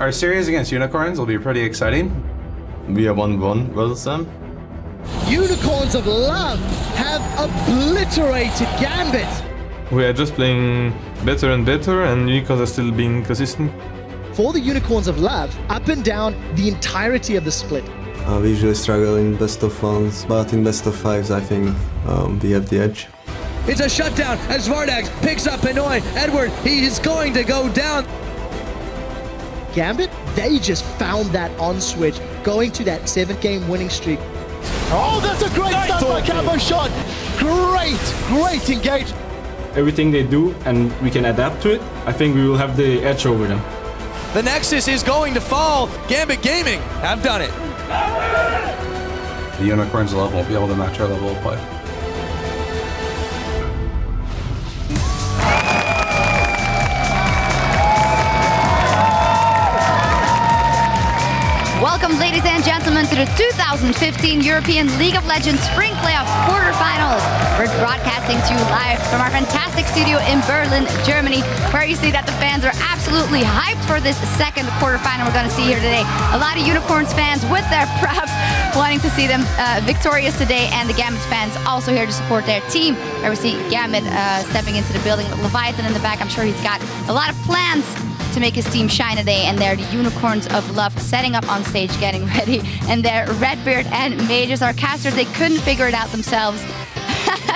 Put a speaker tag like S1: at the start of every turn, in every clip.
S1: Our series against Unicorns will be pretty exciting.
S2: We are 1-1 versus them.
S3: Unicorns of Love have obliterated Gambit.
S4: We are just playing better and better, and Unicorns are still being consistent.
S3: For the Unicorns of Love, up and down the entirety of the split.
S2: We usually struggle in best of ones, but in best of fives, I think we have the edge.
S5: It's a shutdown as Vardax picks up Pinoy. Edward, he is going to go down.
S3: Gambit, they just found that on switch, going to that 7-game winning streak. Oh, that's a great start by Camo shot. Great engage.
S6: Everything they do, and we can adapt to it, I think we will have the edge over them.
S5: The Nexus is going to fall. Gambit Gaming have done it.
S1: The Unicorns of Love won't be able to match our level of play.
S7: Welcome, ladies and gentlemen, to the 2015 European League of Legends Spring Playoffs quarterfinals. We're broadcasting to you live from our fantastic studio in Berlin, Germany, where you see that the fans are absolutely hyped for this second quarterfinal we're going to see here today. A lot of Unicorns fans with their props wanting to see them victorious today, and the Gambit fans also here to support their team. Where we see Gambit stepping into the building with Leviathan in the back. I'm sure he's got a lot of plans to make his team shine today, and they're the Unicorns of Love setting up on stage, getting ready. And their Redbeard and Mages are casters. They couldn't figure it out themselves.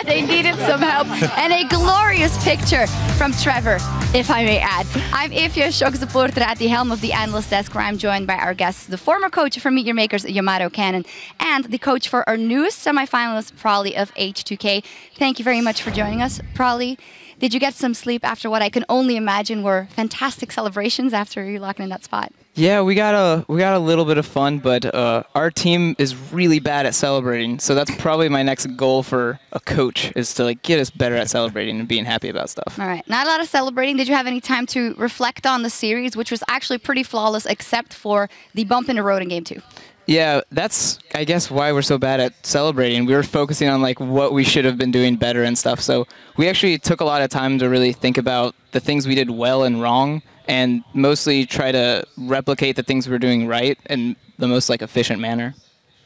S7: They needed some help. And a glorious picture from Trevor, if I may add. I'm Evje, shock supporter at the helm of the analyst desk, where I'm joined by our guests, the former coach for Meet Your Makers, Yamato Cannon, and the coach for our newest semifinalist, Prolly of H2K. Thank you very much for joining us, Prolly. Did you get some sleep after what I can only imagine were fantastic celebrations after you locking in that spot?
S8: Yeah, we got a little bit of fun, but our team is really bad at celebrating. So that's probably my next goal for a coach, is to get us better at celebrating and being happy about stuff.
S7: All right, not a lot of celebrating. Did you have any time to reflect on the series, which was actually pretty flawless, except for the bump in the road in Game 2?
S8: Yeah, that's, I guess, why we're so bad at celebrating. We were focusing on what we should have been doing better and stuff. So we actually took a lot of time to really think about the things we did well and wrong, and mostly try to replicate the things we're doing right in the most efficient manner.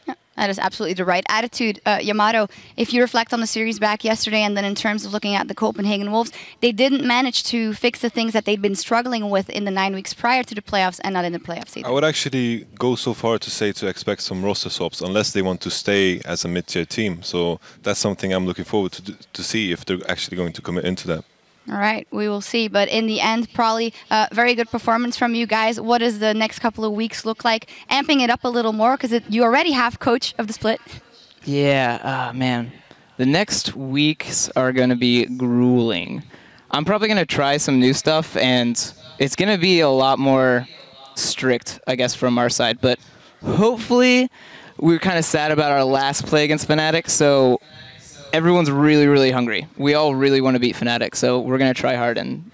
S7: Yeah, that is absolutely the right attitude. Yamato, if you reflect on the series back yesterday, and then in terms of looking at the Copenhagen Wolves, they didn't manage to fix the things that they'd been struggling with in the 9 weeks prior to the playoffs, and not in the playoffs either.
S9: I would actually go so far to say to expect some roster swaps, unless they want to stay as a mid-tier team. So that's something I'm looking forward to see if they're actually going to commit into that.
S7: All right, we will see. But in the end, probably very good performance from you guys. What does the next couple of weeks look like? Amping it up a little more, because you already have coach of the split.
S8: Yeah, man. The next weeks are going to be grueling. I'm probably going to try some new stuff, and it's going to be a lot more strict, I guess, from our side. But hopefully, we were kind of sad about our last play against Fnatic, so everyone's really, really hungry. We all really want to beat Fnatic, so we're going to try hard, and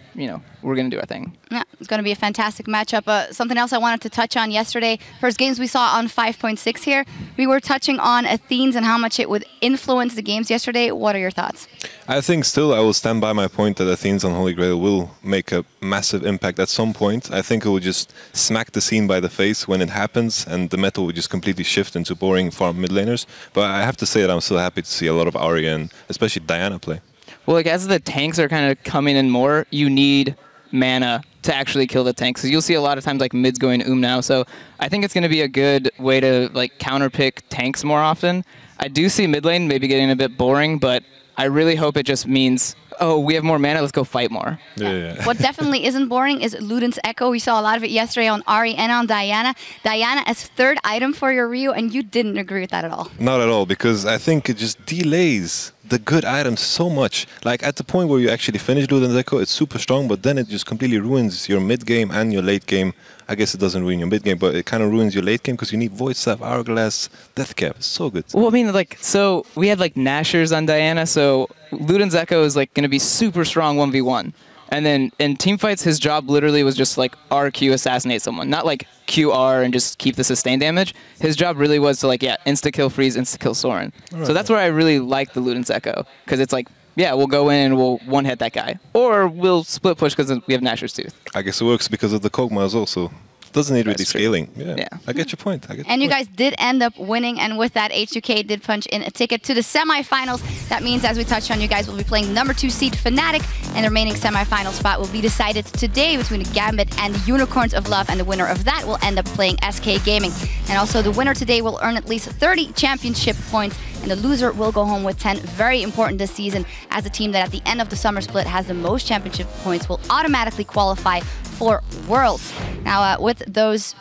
S8: we're going to do our thing.
S7: Yeah, it's going to be a fantastic matchup. Something else I wanted to touch on yesterday, first games we saw on 5.6 here, we were touching on Athenes and how much it would influence the games yesterday. What are your thoughts?
S9: I think still I will stand by my point that Athenes on Holy Grail will make a massive impact at some point. I think it will just smack the scene by the face when it happens, and the meta will just completely shift into boring farm mid laners. But I have to say that I'm still happy to see a lot of Arya and especially Diana play.
S8: Well, as the tanks are kind of coming in more, you need mana to actually kill the tanks. Because you'll see a lot of times mids going now. So I think it's going to be a good way to counterpick tanks more often. I do see mid lane maybe getting a bit boring, but I really hope it just means, oh, we have more mana, let's go fight more.
S9: Yeah.
S7: What definitely isn't boring is Luden's Echo. We saw a lot of it yesterday on Ahri and on Diana. Diana as third item for your Ryu, and you didn't agree with that at all.
S9: Not at all, because I think it just delays the good items so much. At the point where you actually finish Luden's Echo, it's super strong, but then it just completely ruins your mid game and your late game. I guess it doesn't ruin your mid game, but it kind of ruins your late game because you need Void Staff, Hourglass, Death Cap. It's so good.
S8: Well, I mean, so we had Nashers on Diana, so Luden's Echo is going to be super strong 1v1. And then in teamfights, his job literally was just RQ assassinate someone, not QR and just keep the sustain damage. His job really was to insta-kill Freeze, insta-kill Soren. Right. So that's where I really like the Luden's Echo, because it's yeah, we'll go in and we'll one-hit that guy. Or we'll split push because we have Nashor's Tooth.
S9: I guess it works because of the Kog'Maws also. Doesn't need really
S8: That's true.
S9: scaling. Yeah. I get your point.
S7: And you guys did end up winning, and with that, H2K did punch in a ticket to the semifinals. That means, as we touched on, you guys will be playing number 2 seed Fnatic, and the remaining semifinal spot will be decided today between the Gambit and the Unicorns of Love, and the winner of that will end up playing SK Gaming. And also, the winner today will earn at least 30 championship points, and the loser will go home with 10. Very important this season, as the team that at the end of the summer split has the most championship points will automatically qualify for Worlds. Now, with those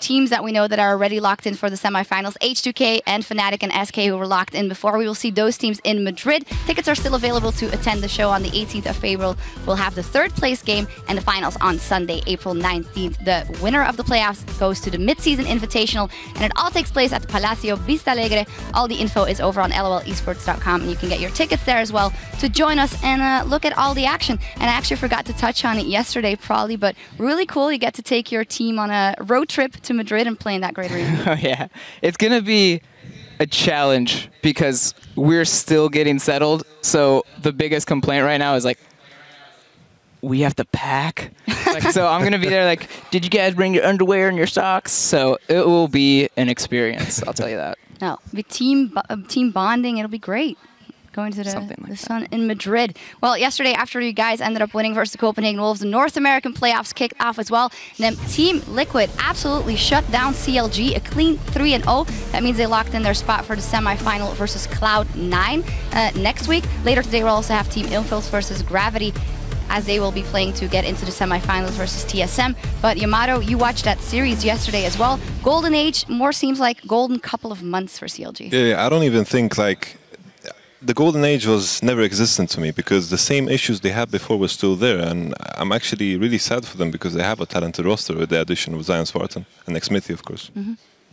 S7: teams that we know that are already locked in for the semifinals, H2K and Fnatic and SK, who were locked in before. We will see those teams in Madrid. Tickets are still available to attend the show on the 18th of April. We'll have the third place game and the finals on Sunday, April 19th. The winner of the playoffs goes to the mid-season invitational, and it all takes place at the Palacio Vista Alegre. All the info is over on lolesports.com, and you can get your tickets there as well to join us and look at all the action. And I actually forgot to touch on it yesterday, probably, but really cool. You get to take your team on a road trip to Madrid and play in that great arena.
S8: Oh yeah, it's gonna be a challenge because we're still getting settled. So the biggest complaint right now is like, we have to pack. Like, so I'm gonna be there like, did you guys bring your underwear and your socks? So it will be an experience, I'll tell you that.
S7: No, be team bonding. It'll be great. Going to the sun in Madrid. Well, yesterday, after you guys ended up winning versus the Copenhagen Wolves, the North American playoffs kicked off as well. And then Team Liquid absolutely shut down CLG, a clean 3-0. That means they locked in their spot for the semifinal versus Cloud9 next week. Later today, we'll also have Team Impulse versus Gravity, as they will be playing to get into the semifinals versus TSM. But Yamato, you watched that series yesterday as well. Golden Age more seems like golden couple of months for CLG.
S9: Yeah, I don't even think like the golden age was never existent to me, because the same issues they had before were still there, and I'm actually really sad for them because they have a talented roster with the addition of Zion Spartan and Xmithy, of course.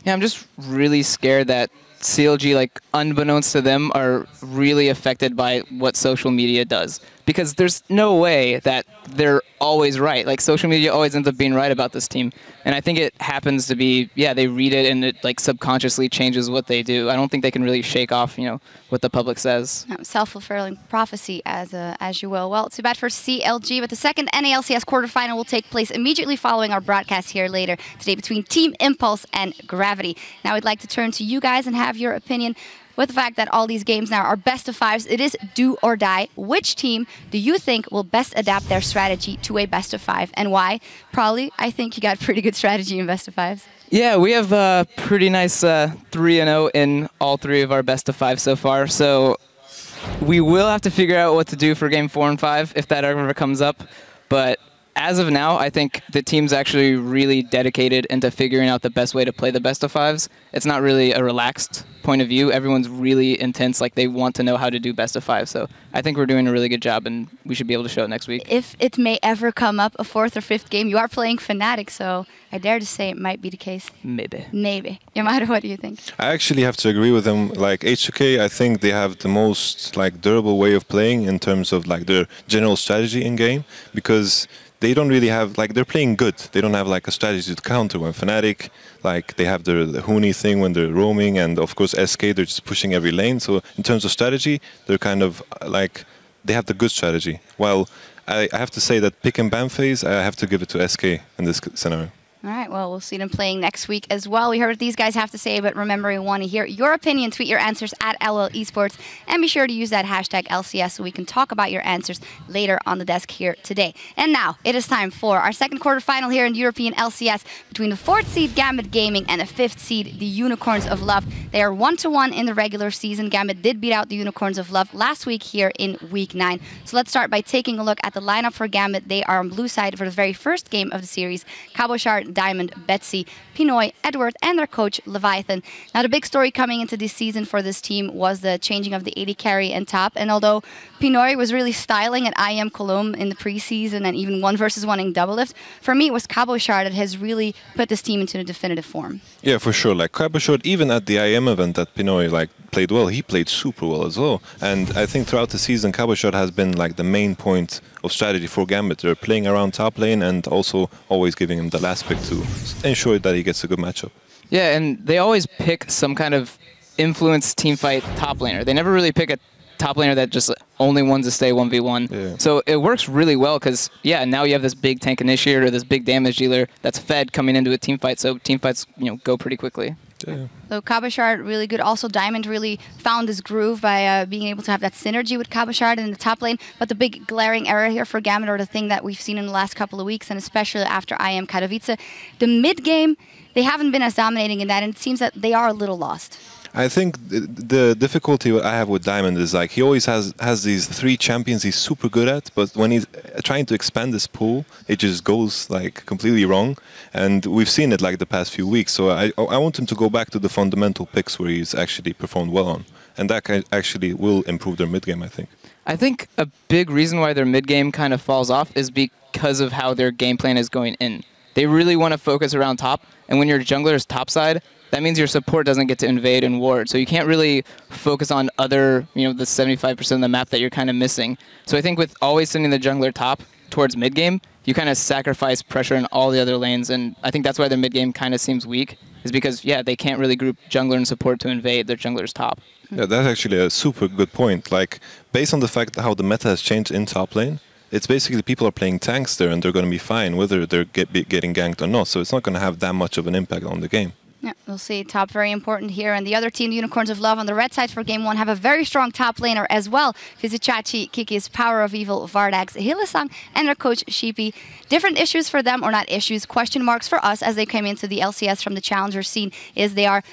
S8: Yeah, I'm just really scared that CLG, like, unbeknownst to them, are really affected by what social media does. Because there's no way that they're always right. Like, social media always ends up being right about this team. And I think it happens to be, yeah, they read it and it, like, subconsciously changes what they do. I don't think they can really shake off, you know, what the public says.
S7: Self-fulfilling prophecy, as you will. Well, too bad for CLG, but the second NALCS quarterfinal will take place immediately following our broadcast here later today between Team Impulse and Gravity. Now, I'd like to turn to you guys and have your opinion. With the fact that all these games now are best of fives, it is do or die. Which team do you think will best adapt their strategy to a best of five, and why? Probably, I think you got pretty good strategy in best of fives.
S8: Yeah, we have a pretty nice 3-0 in all 3 of our best of 5 so far. So we will have to figure out what to do for game 4 and 5 if that ever comes up. But as of now, I think the team's actually really dedicated into figuring out the best way to play the best of 5s. It's not really a relaxed point of view. Everyone's really intense, like they want to know how to do best of 5. So I think we're doing a really good job, and we should be able to show it next week. If
S7: it may ever come up, a 4th or 5th game, you are playing Fnatic, so I dare to say it might be the case.
S8: Maybe.
S7: Maybe. Yamato, what do you think?
S9: I actually have to agree with them. Like H2K, I think they have the most like durable way of playing in terms of like their general strategy in game, because they don't really have, like, they're playing good. They don't have like a strategy to counter. When Fnatic, like, they have the Huni thing when they're roaming, and of course SK, they're just pushing every lane. So in terms of strategy, they're kind of like, they have the good strategy. While I have to say that pick and ban phase, I have to give it to SK in this scenario.
S7: All right, well, we'll see them playing next week as well. We heard what these guys have to say, but remember, we want to hear your opinion. Tweet your answers at LOL Esports, and be sure to use that hashtag LCS so we can talk about your answers later on the desk here today. And now, it is time for our second quarterfinal here in European LCS between the 4th seed Gambit Gaming and the 5th seed, the Unicorns of Love. They are 1-1 in the regular season. Gambit did beat out the Unicorns of Love last week here in Week 9. So let's start by taking a look at the lineup for Gambit. They are on blue side for the very first game of the series. Cabochard, Diamond, Betsy, Pinoy, Edward, and their coach, Leviathan. Now, the big story coming into this season for this team was the changing of the AD carry and top. And although Pinoy was really styling at IM Cologne in the preseason and even 1v1 in Doublelift, for me, it was Cabochard that has really put this team into a definitive form.
S9: Yeah, for sure. Like Cabochard, even at the IM event that Pinoy like played well, he played super well as well. And I think throughout the season, Cabochard has been like the main point of strategy for Gambit. They're playing around top lane and also always giving him the last pick to ensure that he gets a good matchup. Yeah,
S8: and they always pick some kind of influence teamfight top laner. They never really pick a top laner that just only wants to stay 1v1.
S9: Yeah.
S8: So it works really well because, yeah, now you have this big tank initiator, this big damage dealer that's fed coming into a team fight. So team fights, go pretty quickly.
S9: Yeah.
S7: So Cabochard really good. Also, Diamond really found his groove by being able to have that synergy with Cabochard in the top lane. But the big glaring error here for Gambit, or the thing that we've seen in the last couple of weeks, and especially after IM Katowice, the mid game, they haven't been as dominating in that, and it seems that they are a little lost.
S9: I think the difficulty I have with Diamond is like he always has these 3 champions he's super good at, but when he's trying to expand this pool, it just goes like completely wrong. And we've seen it like the past few weeks. So I want him to go back to the fundamental picks where he's actually performed well on, and that actually will improve their mid game, I think.
S8: I think a big reason why their mid game kind of falls off is because of how their game plan is going in. They really want to focus around top, and when your jungler is topside, that means your support doesn't get to invade and ward. So you can't really focus on other, the 75% of the map that you're kind of missing. So I think with always sending the jungler top towards mid game, you kind of sacrifice pressure in all the other lanes, and I think that's why their mid game kind of seems weak, is because, yeah, they can't really group jungler and support to invade their jungler's top.
S9: Yeah, that's actually a super good point. Like, based on the fact how the meta has changed in top lane, it's basically people are playing tanks there and they're going to be fine whether they're getting ganked or not. So it's not going to have that much of an impact on the game.
S7: Yeah, we'll see. Top very important here. And the other team, the Unicorns of Love, on the red side for Game 1, have a very strong top laner as well. Fiss, Kiki's Power of Evil, Vardags, Hylissang, and their coach, Sheepy. Different issues for them, or not issues, question marks for us as they came into the LCS from the Challenger scene, is they are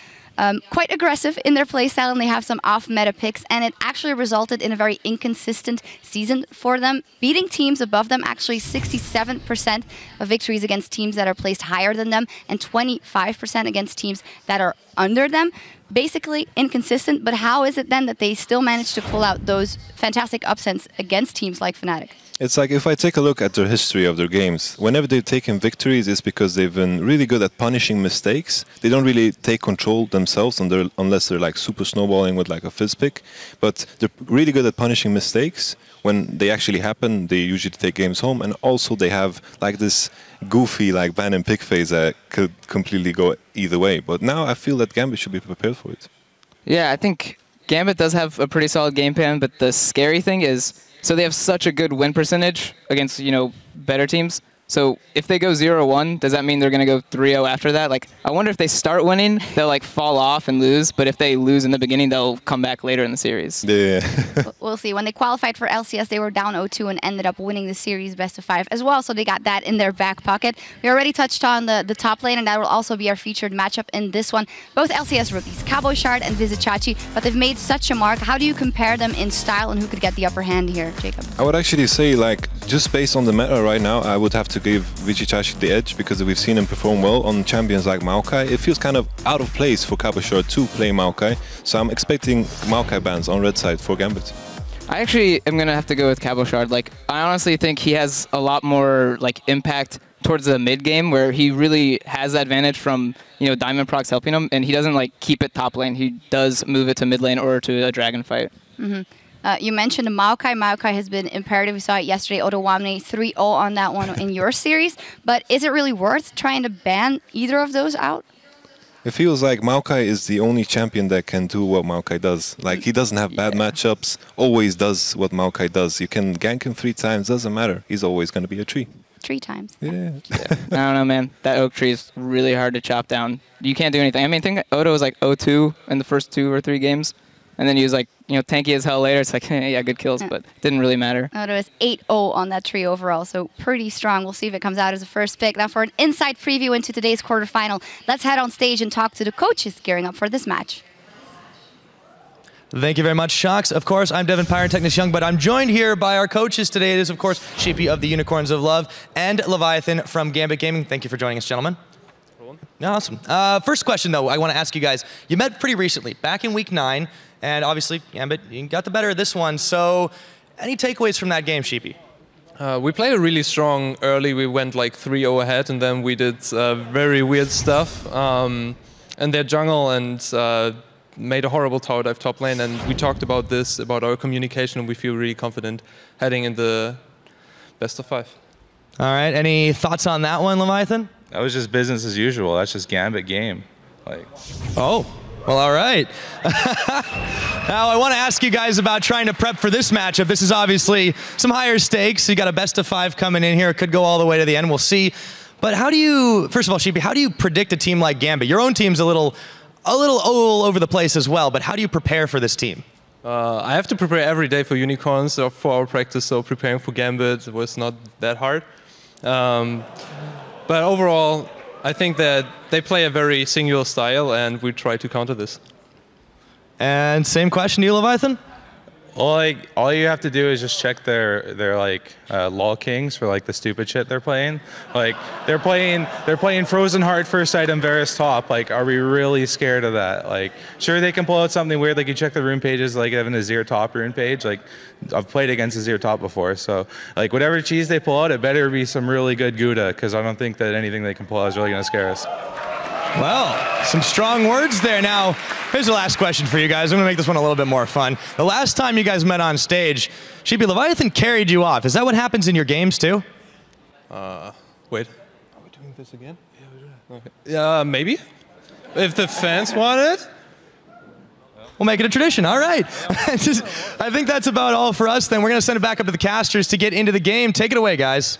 S7: quite aggressive in their playstyle, and they have some off-meta picks, and it actually resulted in a very inconsistent season for them, beating teams above them, actually 67% of victories against teams that are placed higher than them, and 25% against teams that are under them. Basically inconsistent, but how is it then that they still manage to pull out those fantastic upsets against teams like Fnatic?
S9: It's like if I take a look at their history of their games, whenever they've taken victories, it's because they've been really good at punishing mistakes. They don't really take control themselves unless they're like super snowballing with like a Fizz pick. But they're really good at punishing mistakes. When they actually happen, they usually take games home. And also they have like this goofy like ban and pick phase that could completely go either way. But now I feel that Gambit should be prepared for it.
S8: Yeah, I think Gambit does have a pretty solid game plan, but the scary thing is, so they have such a good win percentage against, better teams. So if they go 0-1, does that mean they're going to go 3-0 after that? Like, I wonder if they start winning, they'll like fall off and lose. But if they lose in the beginning, they'll come back later in the series.
S9: Yeah.
S7: We'll see. When they qualified for LCS, they were down 0-2 and ended up winning the series best of 5 as well. So they got that in their back pocket. We already touched on the top lane, and that will also be our featured matchup in this one. Both LCS rookies, Cabochard and Vizicachi, but they've made such a mark. How do you compare them in style, and who could get the upper hand here, Jacob?
S9: I would actually say, like, just based on the meta right now, I would have to give Vizicachi the edge because we've seen him perform well on champions like Maokai. It feels kind of out of place for Cabochard to play Maokai, so I'm expecting Maokai bans on red side for Gambit.
S8: I actually am going to have to go with Cabochard. Like, I honestly think he has a lot more like impact towards the mid game, where he really has the advantage from Diamond procs helping him, and he doesn't like keep it top lane. He does move it to mid lane or to a dragon fight.
S7: Mm-hmm. You mentioned Maokai. Maokai has been imperative. We saw it yesterday. Otawamne 3-0 on that one in your series. But is it really worth trying to ban either of those out?
S9: It feels like Maokai is the only champion that can do what Maokai does. Like, he doesn't have bad matchups, always does what Maokai does. You can gank him 3 times, doesn't matter. He's always going to be a tree.
S7: 3 times.
S9: Yeah.
S8: I don't know, man. That oak tree is really hard to chop down. You can't do anything. I mean, I think Odo was like 0-2 in the first 2 or 3 games. And then he was like, tanky as hell later. It's like, yeah, good kills, but didn't really matter.
S7: Odo is 8-0 on that tree overall, so pretty strong. We'll see if it comes out as a first pick. Now for an inside preview into today's quarterfinal, let's head on stage and talk to the coaches gearing up for this match.
S10: Thank you very much, Shocks. Of course, I'm Devin Pyrotechnics Young, but I'm joined here by our coaches today. It is, of course, Sheepy of the Unicorns of Love and Leviathan from Gambit Gaming. Thank you for joining us, gentlemen. Awesome. First question, though, I want to ask you guys. You met pretty recently, back in week 9, and obviously, Gambit, you got the better of this one. So, any takeaways from that game, Sheepy?
S4: We played a really strong early. We went like 3-0 ahead, and then we did very weird stuff. And their jungle and made a horrible tower dive top lane. And we talked about this, about our communication, and we feel really confident heading in the best of 5.
S10: All right. Any thoughts on that one, Leviathan?
S11: That was just business as usual. That's just Gambit game. Like.
S10: Oh. Well, all right. Now, I want to ask you guys about trying to prep for this matchup. This is obviously some higher stakes. You got a best of 5 coming in here. It could go all the way to the end. We'll see. But how do you, first of all, Sheepy, how do you predict a team like Gambit? Your own team's a little all over the place as well, but how do you prepare for this team?
S4: I have to prepare every day for Unicorns or for our practice, so preparing for Gambit was not that hard. But overall, I think that they play a very singular style, and we try to counter this.
S10: And same question to you, Leviathan?
S11: Well, like, all you have to do is just check their like LOL Kings for like the stupid shit they're playing. Like they're playing Frozen Heart first item Varus top. Like, are we really scared of that? Like, sure they can pull out something weird. Like you check the rune pages, like having a Azir top rune page. Like I've played against Azir top before, so like whatever cheese they pull out, it better be some really good Gouda, because I don't think that anything they can pull out is really gonna scare us.
S10: Well, some strong words there. Now, here's the last question for you guys. I'm going to make this one a little bit more fun. The last time you guys met on stage, Sheepy, Leviathan carried you off. Is that what happens in your games too?
S4: Wait. Are we doing this again? Yeah, we're doing it. Okay. Yeah, maybe. If the fans want it.
S10: We'll make it a tradition. All right. I think that's about all for us then. We're going to send it back up to the casters to get into the game. Take it away, guys.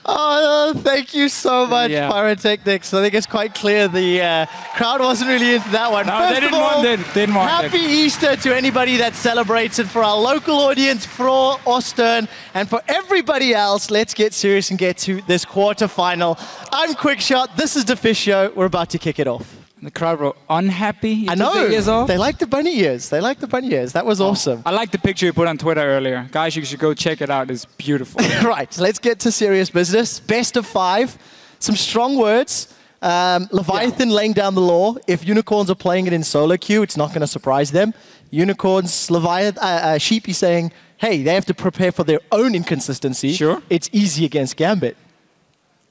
S3: Oh, thank you so much, Pyrotechnics. I think it's quite clear the crowd wasn't really into that one.
S12: No,
S3: First
S12: they didn't
S3: of all,
S12: want it.
S3: Happy Easter to anybody that celebrates it, for our local audience, for Ostern, and for everybody else. Let's get serious and get to this quarterfinal. I'm Quickshot. This is the Fiss Show. We're about to kick it off.
S12: The crowd were unhappy.
S3: I know. They like the bunny ears. They like the bunny ears. That was awesome.
S12: I like the picture you put on Twitter earlier. Guys, you should go check it out. It's beautiful.
S3: Right, let's get to serious business. Best of 5. Some strong words. Leviathan laying down the law. If Unicorns are playing it in solo queue, it's not going to surprise them. Unicorns, Leviathan, Sheepy saying, hey, they have to prepare for their own inconsistency.
S12: Sure.
S3: It's easy against Gambit.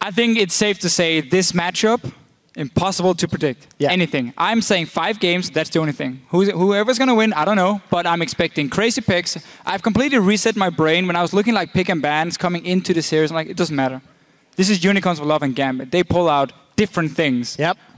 S12: I think it's safe to say this matchup, impossible to predict anything. I'm saying 5 games, that's the only thing. Whoever's going to win, I don't know, but I'm expecting crazy picks. I've completely reset my brain. When I was looking like pick and bans coming into the series, I'm like, it doesn't matter. This is Unicorns for Love and Gambit. They pull out different things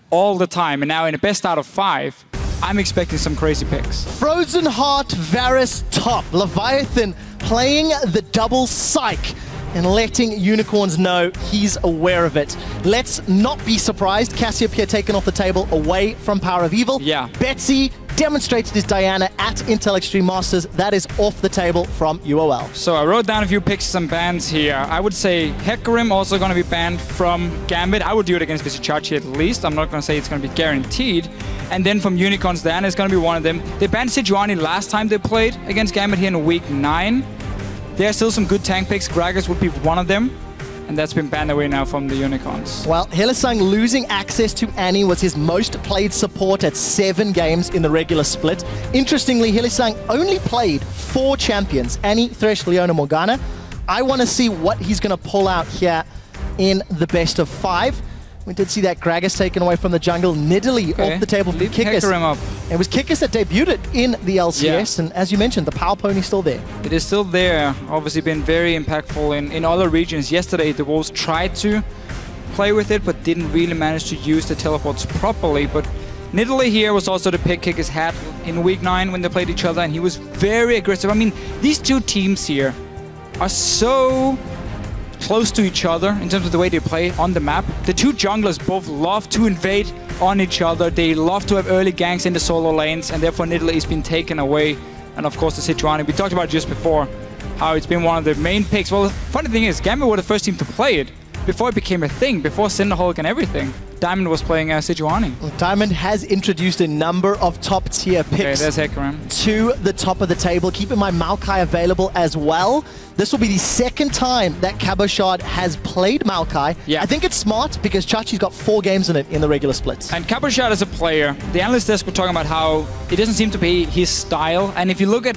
S12: all the time. And now in the best out of 5, I'm expecting some crazy picks.
S3: Frozen Heart, Varus top. Leviathan playing the double psych and letting Unicorns know he's aware of it. Let's not be surprised. Cassiopeia taken off the table away from Power of Evil.
S12: Yeah.
S3: Betsy demonstrated his Diana at Intel Extreme Masters. That is off the table from UOL.
S12: So I wrote down a few picks, some bans here. I would say Hecarim also going to be banned from Gambit. I would do it against Visichachi at least. I'm not going to say it's going to be guaranteed. And then from Unicorns, Diana is going to be one of them. They banned Sejuani last time they played against Gambit here in week 9. There are still some good tank picks. Gragas would be one of them. And that's been banned away now from the Unicorns.
S3: Well, Hylissang losing access to Annie was his most played support at 7 games in the regular split. Interestingly, Hylissang only played 4 champions, Annie, Thresh, Leona, Morgana. I want to see what he's going to pull out here in the best of 5. We did see that Gragas taken away from the jungle. Nidalee off the table for Kikis. It was Kikis that debuted in the LCS, and as you mentioned, the Power Pony's still there.
S12: It is still there. Obviously been very impactful in other regions. Yesterday, the Wolves tried to play with it, but didn't really manage to use the teleports properly. But Nidalee here was also the pick Kikis had in week 9 when they played each other, and he was very aggressive. I mean, these two teams here are so close to each other in terms of the way they play on the map. The two junglers both love to invade on each other. They love to have early ganks in the solo lanes, and therefore Nidalee has been taken away. And of course the Sejuani. We talked about it just before, how it's been one of the main picks. Well, the funny thing is, Gambit were the first team to play it before it became a thing, before Cinderhulk and everything. Diamond was playing Sejuani.
S3: Diamond has introduced a number of top-tier picks to the top of the table. Keep in mind Maokai available as well. This will be the second time that Cabochard has played Maokai.
S12: Yeah.
S3: I think it's smart because Chachi's got 4 games in it in the regular splits.
S12: And Cabochard as a player, the analyst desk were talking about how it doesn't seem to be his style. And if you look at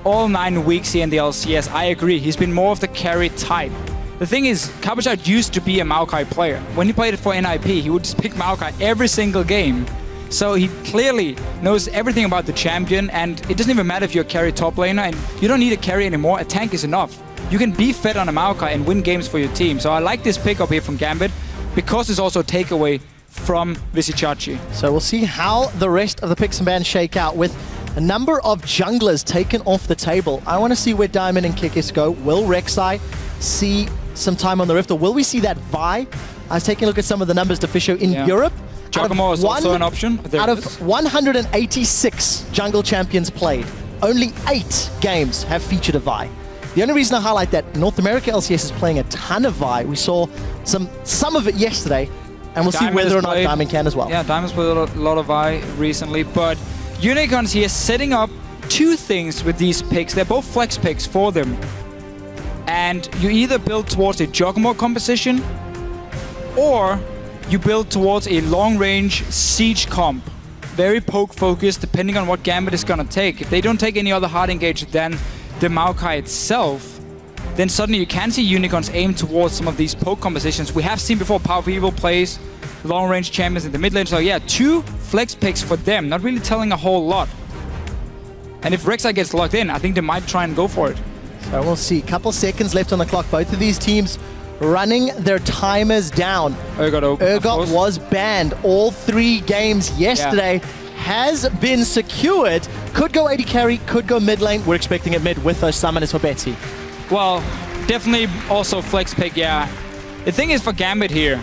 S12: all 9 weeks here in the LCS, I agree. He's been more of the carry type. The thing is, Cabochard used to be a Maokai player. When he played it for NIP, he would just pick Maokai every single game. So he clearly knows everything about the champion, and it doesn't even matter if you're a carry top laner, and you don't need a carry anymore. A tank is enough. You can be fed on a Maokai and win games for your team. So I like this pickup here from Gambit, because it's also a takeaway from Visichachi.
S3: So we'll see how the rest of the picks and bans shake out with a number of junglers taken off the table. I want to see where Diamond and Kikis go. Will Rek'Sai see some time on the Rift, or will we see that Vi? I was taking a look at some of the numbers to Fisher in Europe.
S12: Giacomo is also an option.
S3: Out of 186 jungle champions played, only 8 games have featured a Vi. The only reason I highlight that, North America LCS is playing a ton of Vi. We saw some of it yesterday, and we'll see whether or not Diamond can as well.
S12: Yeah, Diamond's played a lot of Vi recently, but Unicorns here setting up 2 things with these picks. They're both flex picks for them. And you either build towards a Giacomo composition, or you build towards a long-range siege comp. Very poke-focused, depending on what Gambit is going to take. If they don't take any other hard engage than the Maokai itself, then suddenly you can see Unicorns aim towards some of these poke compositions. We have seen before Powerful Evil plays long-range champions in the mid lane. So yeah, 2 flex picks for them, not really telling a whole lot. And if Rek'Sai gets locked in, I think they might try and go for it.
S3: So we'll see. Couple seconds left on the clock. Both of these teams running their timers down. Urgot was banned all 3 games yesterday. Has been secured. Could go AD carry, could go mid lane. We're expecting it mid with those summoners for Betsy.
S12: Well, definitely also flex pick, yeah. The thing is for Gambit here,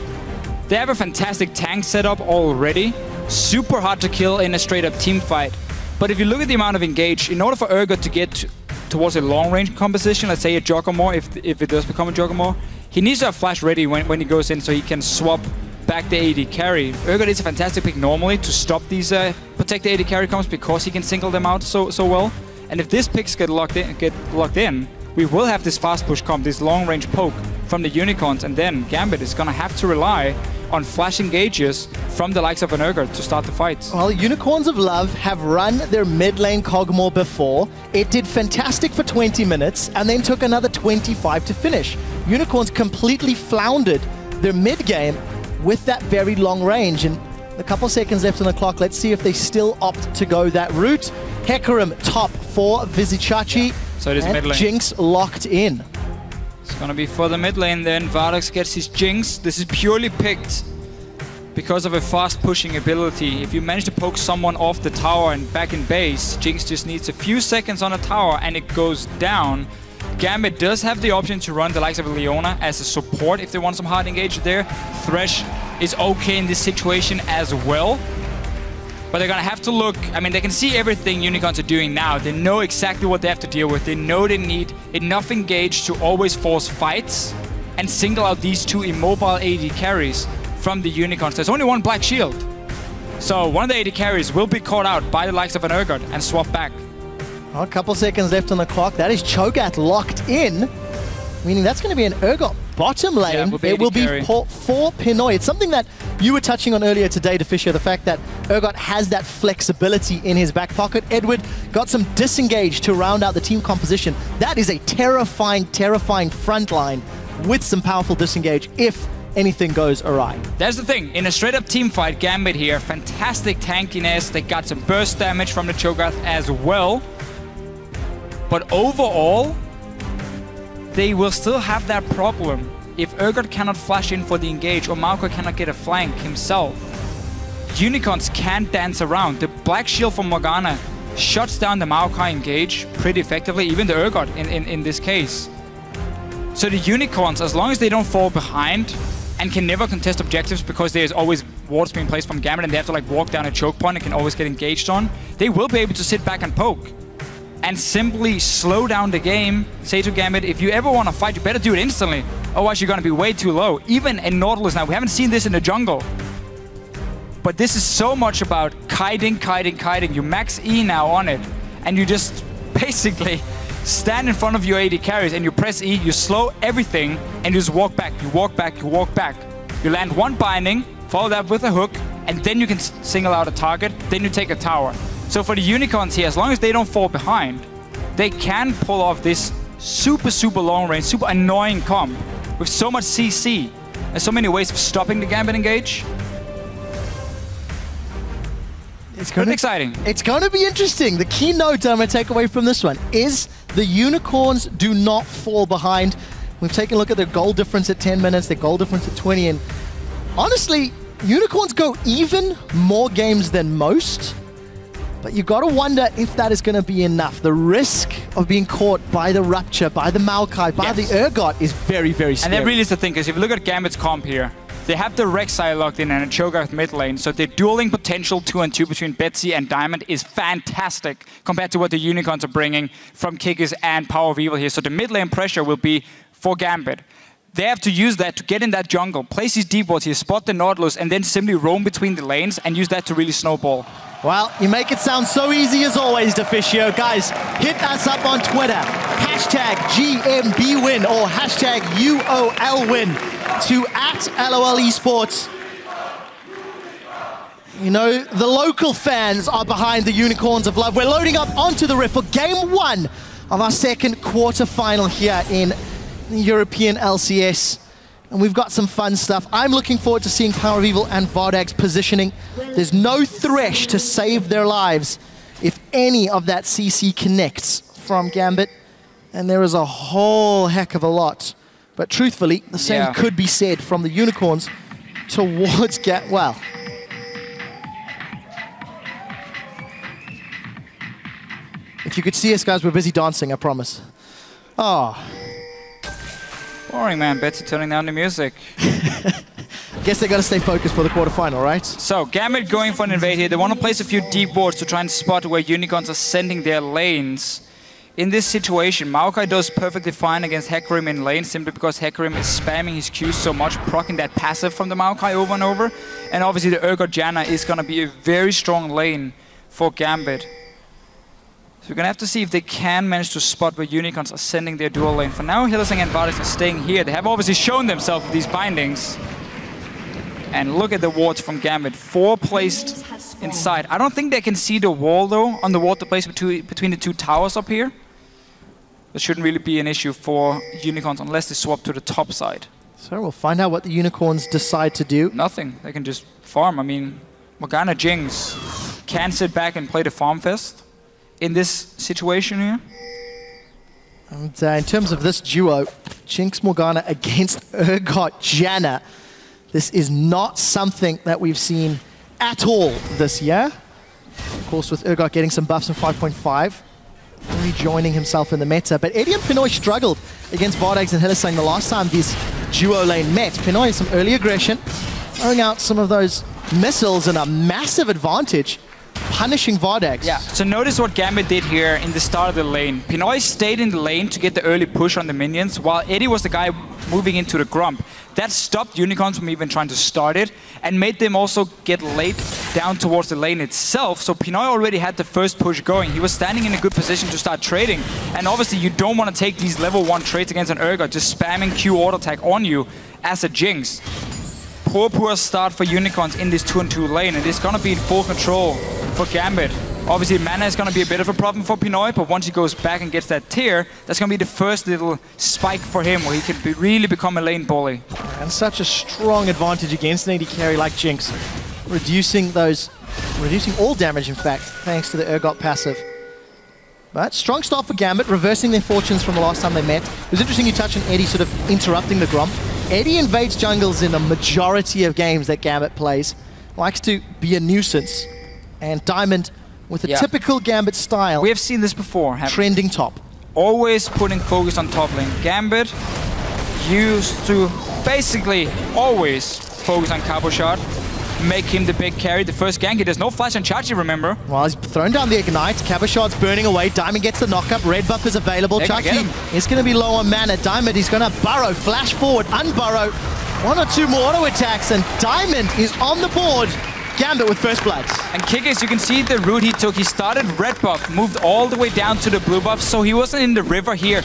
S12: they have a fantastic tank setup already. Super hard to kill in a straight up team fight. But if you look at the amount of engage, in order for Urgot to get towards a long range composition, let's say a Giacomo, if it does become a Giacomo, he needs to have flash ready when he goes in so he can swap back the AD carry. Urgot is a fantastic pick normally to stop these protect the AD carry comps because he can single them out so well. And if this picks get locked in, we will have this fast push comp, this long range poke from the Unicorns, and then Gambit is gonna have to rely on flash engages from the likes of an Urgot to start the fights.
S3: Well, Unicorns of Love have run their mid lane Kog'Maw before. It did fantastic for 20 minutes and then took another 25 to finish. Unicorns completely floundered their mid game with that very long range. And a couple seconds left on the clock. Let's see if they still opt to go that route. Hecarim top for Visichachi.
S12: So it is mid lane.
S3: Jinx locked in.
S12: It's gonna be for the mid lane then. Vardax gets his Jinx. This is purely picked because of a fast pushing ability. If you manage to poke someone off the tower and back in base, Jinx just needs a few seconds on a tower and it goes down. Gambit does have the option to run the likes of Leona as a support if they want some hard engage there. Thresh is okay in this situation as well. But they're gonna have to look, I mean, they can see everything Unicorns are doing now. They know exactly what they have to deal with. They know they need enough engage to always force fights and single out these 2 immobile AD carries from the Unicorns. There's only 1 Black Shield. So one of the AD carries will be caught out by the likes of an Urgot and swap back.
S3: A couple seconds left on the clock. That is Cho'Gath locked in, meaning that's going to be an Urgot bottom lane.
S12: Yeah, it will be
S3: for Pinoy. It's something that you were touching on earlier today, Fisher, the fact that Urgot has that flexibility in his back pocket. Edward got some disengage to round out the team composition. That is a terrifying, terrifying front line with some powerful disengage if anything goes awry.
S12: That's the thing. In a straight-up team fight, Gambit here, fantastic tankiness. They got some burst damage from the Cho'Gath as well. But overall, they will still have that problem. If Urgot cannot flash in for the engage or Maokai cannot get a flank himself, Unicorns can't dance around. The Black Shield from Morgana shuts down the Maokai engage pretty effectively, even the Urgot in this case. So the Unicorns, as long as they don't fall behind and can never contest objectives because there's always wards being placed from Gambit and they have to like walk down a choke point and can always get engaged on, they will be able to sit back and poke and simply slow down the game. Say to Gambit, if you ever want to fight, you better do it instantly. Otherwise, you're going to be way too low. Even in Nautilus now, we haven't seen this in the jungle. But this is so much about kiting. You max E now on it, and you just basically stand in front of your AD carries and you press E, you slow everything, and you just walk back. You walk back. You land 1 binding, follow that with a hook, and then you can single out a target, then you take a tower. So for the Unicorns here, as long as they don't fall behind, they can pull off this super long range, super annoying comp with so much CC and so many ways of stopping the Gambit engage. It's pretty exciting.
S3: It's going to be interesting. The key note I'm going to take away from this one is the Unicorns do not fall behind. We've taken a look at their goal difference at 10 minutes, their goal difference at 20, and honestly, Unicorns go even more games than most, but you gotta wonder if that is gonna be enough. The risk of being caught by the Rupture, by the Maokai, by the Urgot is very, very scary.
S12: And that really is the thing, because if you look at Gambit's comp here, they have the Rek'Sai locked in and a Cho'Gath mid lane, so the dueling potential 2-on-2 between Betsy and Diamond is fantastic compared to what the Unicorns are bringing from Kikis and Power of Evil here. So the mid lane pressure will be for Gambit. They have to use that to get in that jungle, place these deep wards here, spot the Nautilus, and then simply roam between the lanes and use that to really snowball.
S3: Well, you make it sound so easy as always, Deficio. Guys, hit us up on Twitter. Hashtag GMB win or hashtag UOL win to @LOL Esports. You know, the local fans are behind the Unicorns of Love. We're loading up onto the Rift for game 1 of our second quarterfinal here in the European LCS. And we've got some fun stuff. I'm looking forward to seeing Power of Evil and Vardag's positioning. There's no Thresh to save their lives if any of that CC connects from Gambit. And there is a whole heck of a lot. But truthfully, the same could be said from the Unicorns towards well. If you could see us, guys, we're busy dancing, I promise. Oh.
S12: Boring, man. Betsy turning down the music.
S3: Guess they gotta stay focused for the quarterfinal, right?
S12: So, Gambit going for an invade here. They want to place a few deep wards to try and spot where Unicorns are sending their lanes. In this situation, Maokai does perfectly fine against Hecarim in lane, simply because Hecarim is spamming his Qs so much, proccing that passive from the Maokai over and over. And obviously the Urgot Janna is going to be a very strong lane for Gambit. So we're going to have to see if they can manage to spot where Unicorns are sending their dual lane. For now, Hylissang and Vardex are staying here. They have obviously shown themselves with these bindings. And look at the wards from Gambit. 4 placed inside. I don't think they can see the wall, though, on the ward to place between the 2 towers up here. That shouldn't really be an issue for Unicorns unless they swap to the top side.
S3: So we'll find out what the Unicorns decide to do.
S12: Nothing. They can just farm. I mean, Morgana Jinx can sit back and play the farm fest in this situation here.
S3: And in terms of this duo, Jinx Morgana against Urgot Janna, this is not something that we've seen at all this year. Of course, with Urgot getting some buffs in 5.5, rejoining himself in the meta. But Eddie and Pinoy struggled against Vardex and Hylissang the last time this duo lane met. Pinoy some early aggression, throwing out some of those missiles and a massive advantage, punishing Vardex.
S12: Yeah, so notice what Gambit did here in the start of the lane. Pinoy stayed in the lane to get the early push on the minions, while Eddie was the guy moving into the Grump. That stopped Unicorns from even trying to start it, and made them also get late down towards the lane itself. So Pinoy already had the first push going. He was standing in a good position to start trading. And obviously you don't want to take these level 1 trades against an Urgot, just spamming Q auto attack on you as a Jinx. Poor start for Unicorns in this 2-on-2 lane, and it's gonna be in full control for Gambit. Obviously, mana is going to be a bit of a problem for Pinoy, but once he goes back and gets that tier, that's going to be the first little spike for him where he can really become a lane bully.
S3: And such a strong advantage against an AD carry like Jinx, reducing all damage, in fact, thanks to the Urgot passive. But strong start for Gambit, reversing their fortunes from the last time they met. It was interesting you touched on Eddie sort of interrupting the Grump. Eddie invades jungles in a majority of games that Gambit plays, likes to be a nuisance, and Diamond, with a typical Gambit style.
S12: We have seen this before.
S3: Trending top.
S12: Always putting focus on top lane. Gambit used to basically always focus on Cabo Shot, make him the big carry. The first gank, there's no flash on Chachi, remember?
S3: Well, he's thrown down the Ignite. Cabo Shot's burning away. Diamond gets the knock-up. Red buff is available. Chachi is going to be low on mana. Diamond, he's going to burrow, flash forward, unburrow. 1 or 2 more auto attacks, and Diamond is on the board. Gambit with first blood.
S12: And Kikis, you can see the route he took. He started red buff, moved all the way down to the blue buff, so he wasn't in the river here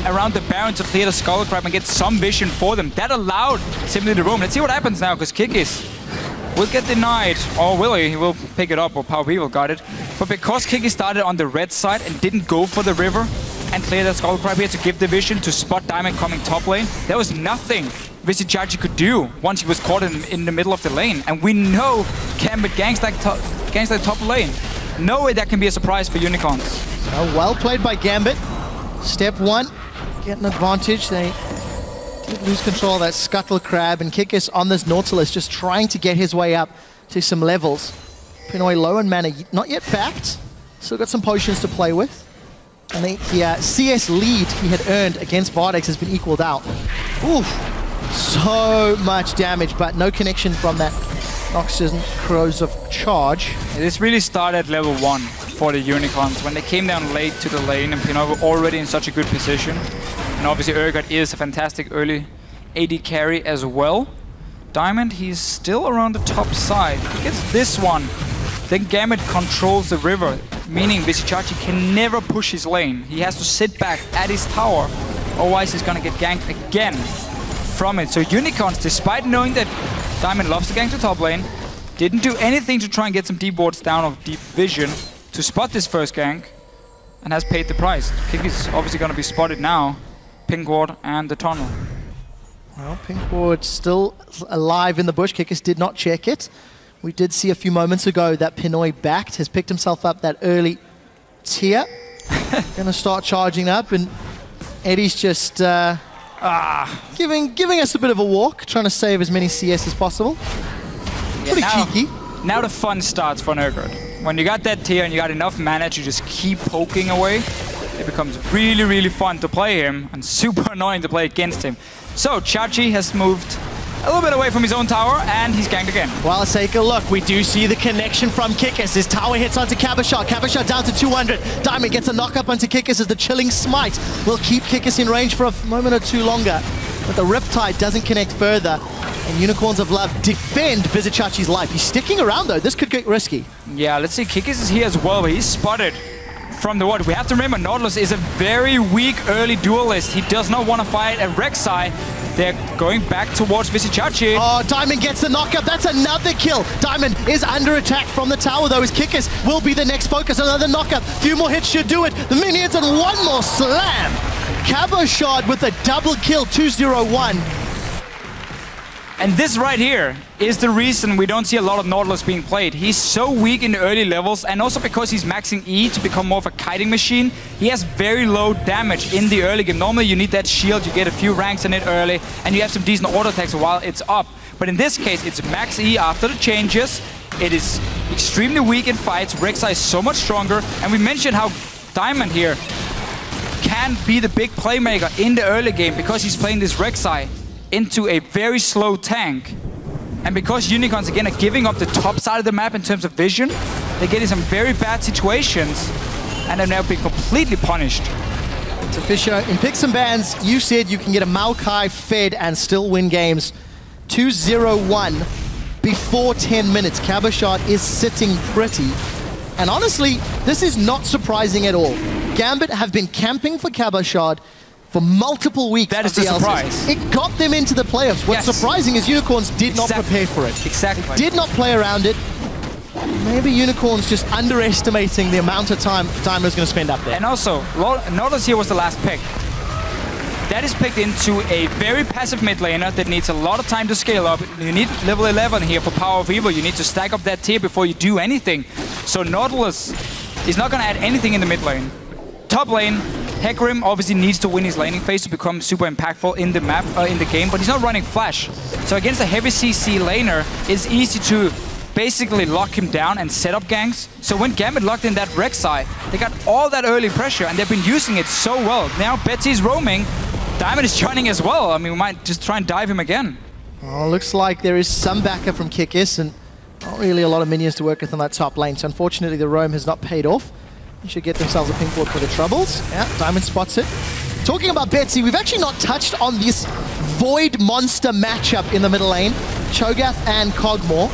S12: around the Baron to clear the Skull Crab and get some vision for them. That allowed simply the roam. Let's see what happens now, because Kikis will get denied. Or will he? He will pick it up, or Power Evil got it. But because Kikis started on the red side and didn't go for the river and clear that Skull Crab here to give the vision to spot Diamond coming top lane, there was nothing Vizijaji could do once he was caught in the middle of the lane. And we know Gambit ganks that top lane. No way that can be a surprise for Unicorns.
S3: So well played by Gambit. Step 1, get an advantage. They Did lose control of that Scuttle Crab, and Kikis on this Nautilus just trying to get his way up to some levels. Pinoy low in mana, not yet backed. Still got some potions to play with. And the CS lead he had earned against Vardex has been equaled out. Oof, so much damage, but no connection from that Noxus Crows of Charge.
S12: This really started at level 1 for the Unicorns when they came down late to the lane and Pinoy were already in such a good position. And obviously Urgot is a fantastic early AD carry as well. Diamond, he's still around the top side. He gets this one. Then Gambit controls the river, meaning Vizicachi can never push his lane. He has to sit back at his tower, otherwise he's gonna get ganked again from it. So Unicorns, despite knowing that Diamond loves to gank to top lane, didn't do anything to try and get some deep wards down or deep vision to spot this first gank, and has paid the price. Kick is obviously gonna be spotted now. Pink ward and the tunnel.
S3: Well, Pink ward still alive in the bush. Kikis did not check it. We did see a few moments ago that Pinoy backed, has picked himself up that early tier. Gonna start charging up, and Eddie's just giving us a bit of a walk, trying to save as many CS as possible. Pretty cheeky.
S12: Now the fun starts for Urgot. When you got that tier and you got enough mana to just keep poking away, it becomes really, really fun to play him and super annoying to play against him. So Chachi has moved a little bit away from his own tower, and he's ganked again.
S3: Well, let's take a look. We do see the connection from Kikis. His tower hits onto Cabashot. Cabashot down to 200. Diamond gets a knock-up onto Kikis as the Chilling Smite will keep Kikis in range for a moment or two longer. But the Riptide doesn't connect further, and Unicorns of Love defend Vizicachi's life. He's sticking around, though. This could get risky.
S12: Yeah, let's see. Kikis is here as well, but he's spotted from the ward. We have to remember, Nautilus is a very weak early duelist. He does not want to fight a Rek'Sai. They're going back towards Vizicachi.
S3: Oh, Diamond gets the knockup. That's another kill. Diamond is under attack from the tower, though. His Kikis will be the next focus. Another knockup. Few more hits should do it. The minions and one more slam. Cabashot with a double kill, 2-0-1.
S12: And this right here is the reason we don't see a lot of Nautilus being played. He's so weak in the early levels, and also because he's maxing E to become more of a kiting machine, he has very low damage in the early game. Normally you need that shield, you get a few ranks in it early, and you have some decent auto attacks while it's up. But in this case, it's max E after the changes. It is extremely weak in fights. Rek'Sai is so much stronger, and we mentioned how Diamond here can be the big playmaker in the early game because he's playing this Rek'Sai into a very slow tank. And because Unicorns again are giving up the top side of the map in terms of vision, they're getting some very bad situations and are now being completely punished.
S3: So Fisher, in picks and bans, you said you can get a Maokai fed and still win games. 2-0-1 before 10 minutes. Cabashot is sitting pretty. And honestly, this is not surprising at all. Gambit have been camping for Cabashot for multiple weeks.
S12: That is the surprise.
S3: It got them into the playoffs. What's surprising is Unicorns did not prepare for it.
S12: Exactly.
S3: Did not play around it. Maybe Unicorns just underestimating the amount of time Diamond is going to spend up there.
S12: And also, Nautilus here was the last pick. That is picked into a very passive mid laner that needs a lot of time to scale up. You need level 11 here for Power of Evil. You need to stack up that tier before you do anything. So Nautilus is not going to add anything in the mid lane. Top lane, Hecarim obviously needs to win his laning phase to become super impactful in the map, in the game, but he's not running Flash. So against a heavy CC laner, it's easy to basically lock him down and set up ganks. So when Gambit locked in that Rek'Sai, they got all that early pressure and they've been using it so well. Now Betsy's roaming, Diamond is joining as well. I mean, we might just try and dive him again.
S3: Oh, looks like there is some backup from Kikis and not really a lot of minions to work with on that top lane. So unfortunately the roam has not paid off. They should get themselves a pink ward for the troubles. Yeah, Diamond spots it. Talking about Betsy, we've actually not touched on this Void Monster matchup in the middle lane. Cho'Gath and Cogmore.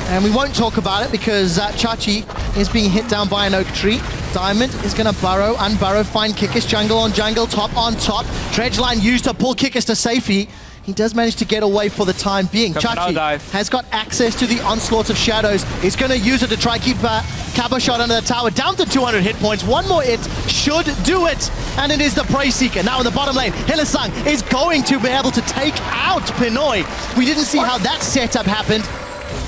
S3: And we won't talk about it because Chachi is being hit down by an oak tree. Diamond is going to burrow, unburrow, find Kikis, jungle on jungle, top on top. Dredgeline used to pull Kikis to safety. He does manage to get away for the time being. Chachi has got access to the onslaught of shadows. He's going to use it to try keep Cabashot under the tower. Down to 200 hit points. One more hit should do it. And it is the Prey Seeker. Now in the bottom lane, Hylissang is going to be able to take out Pinoy. We didn't see how that setup happened.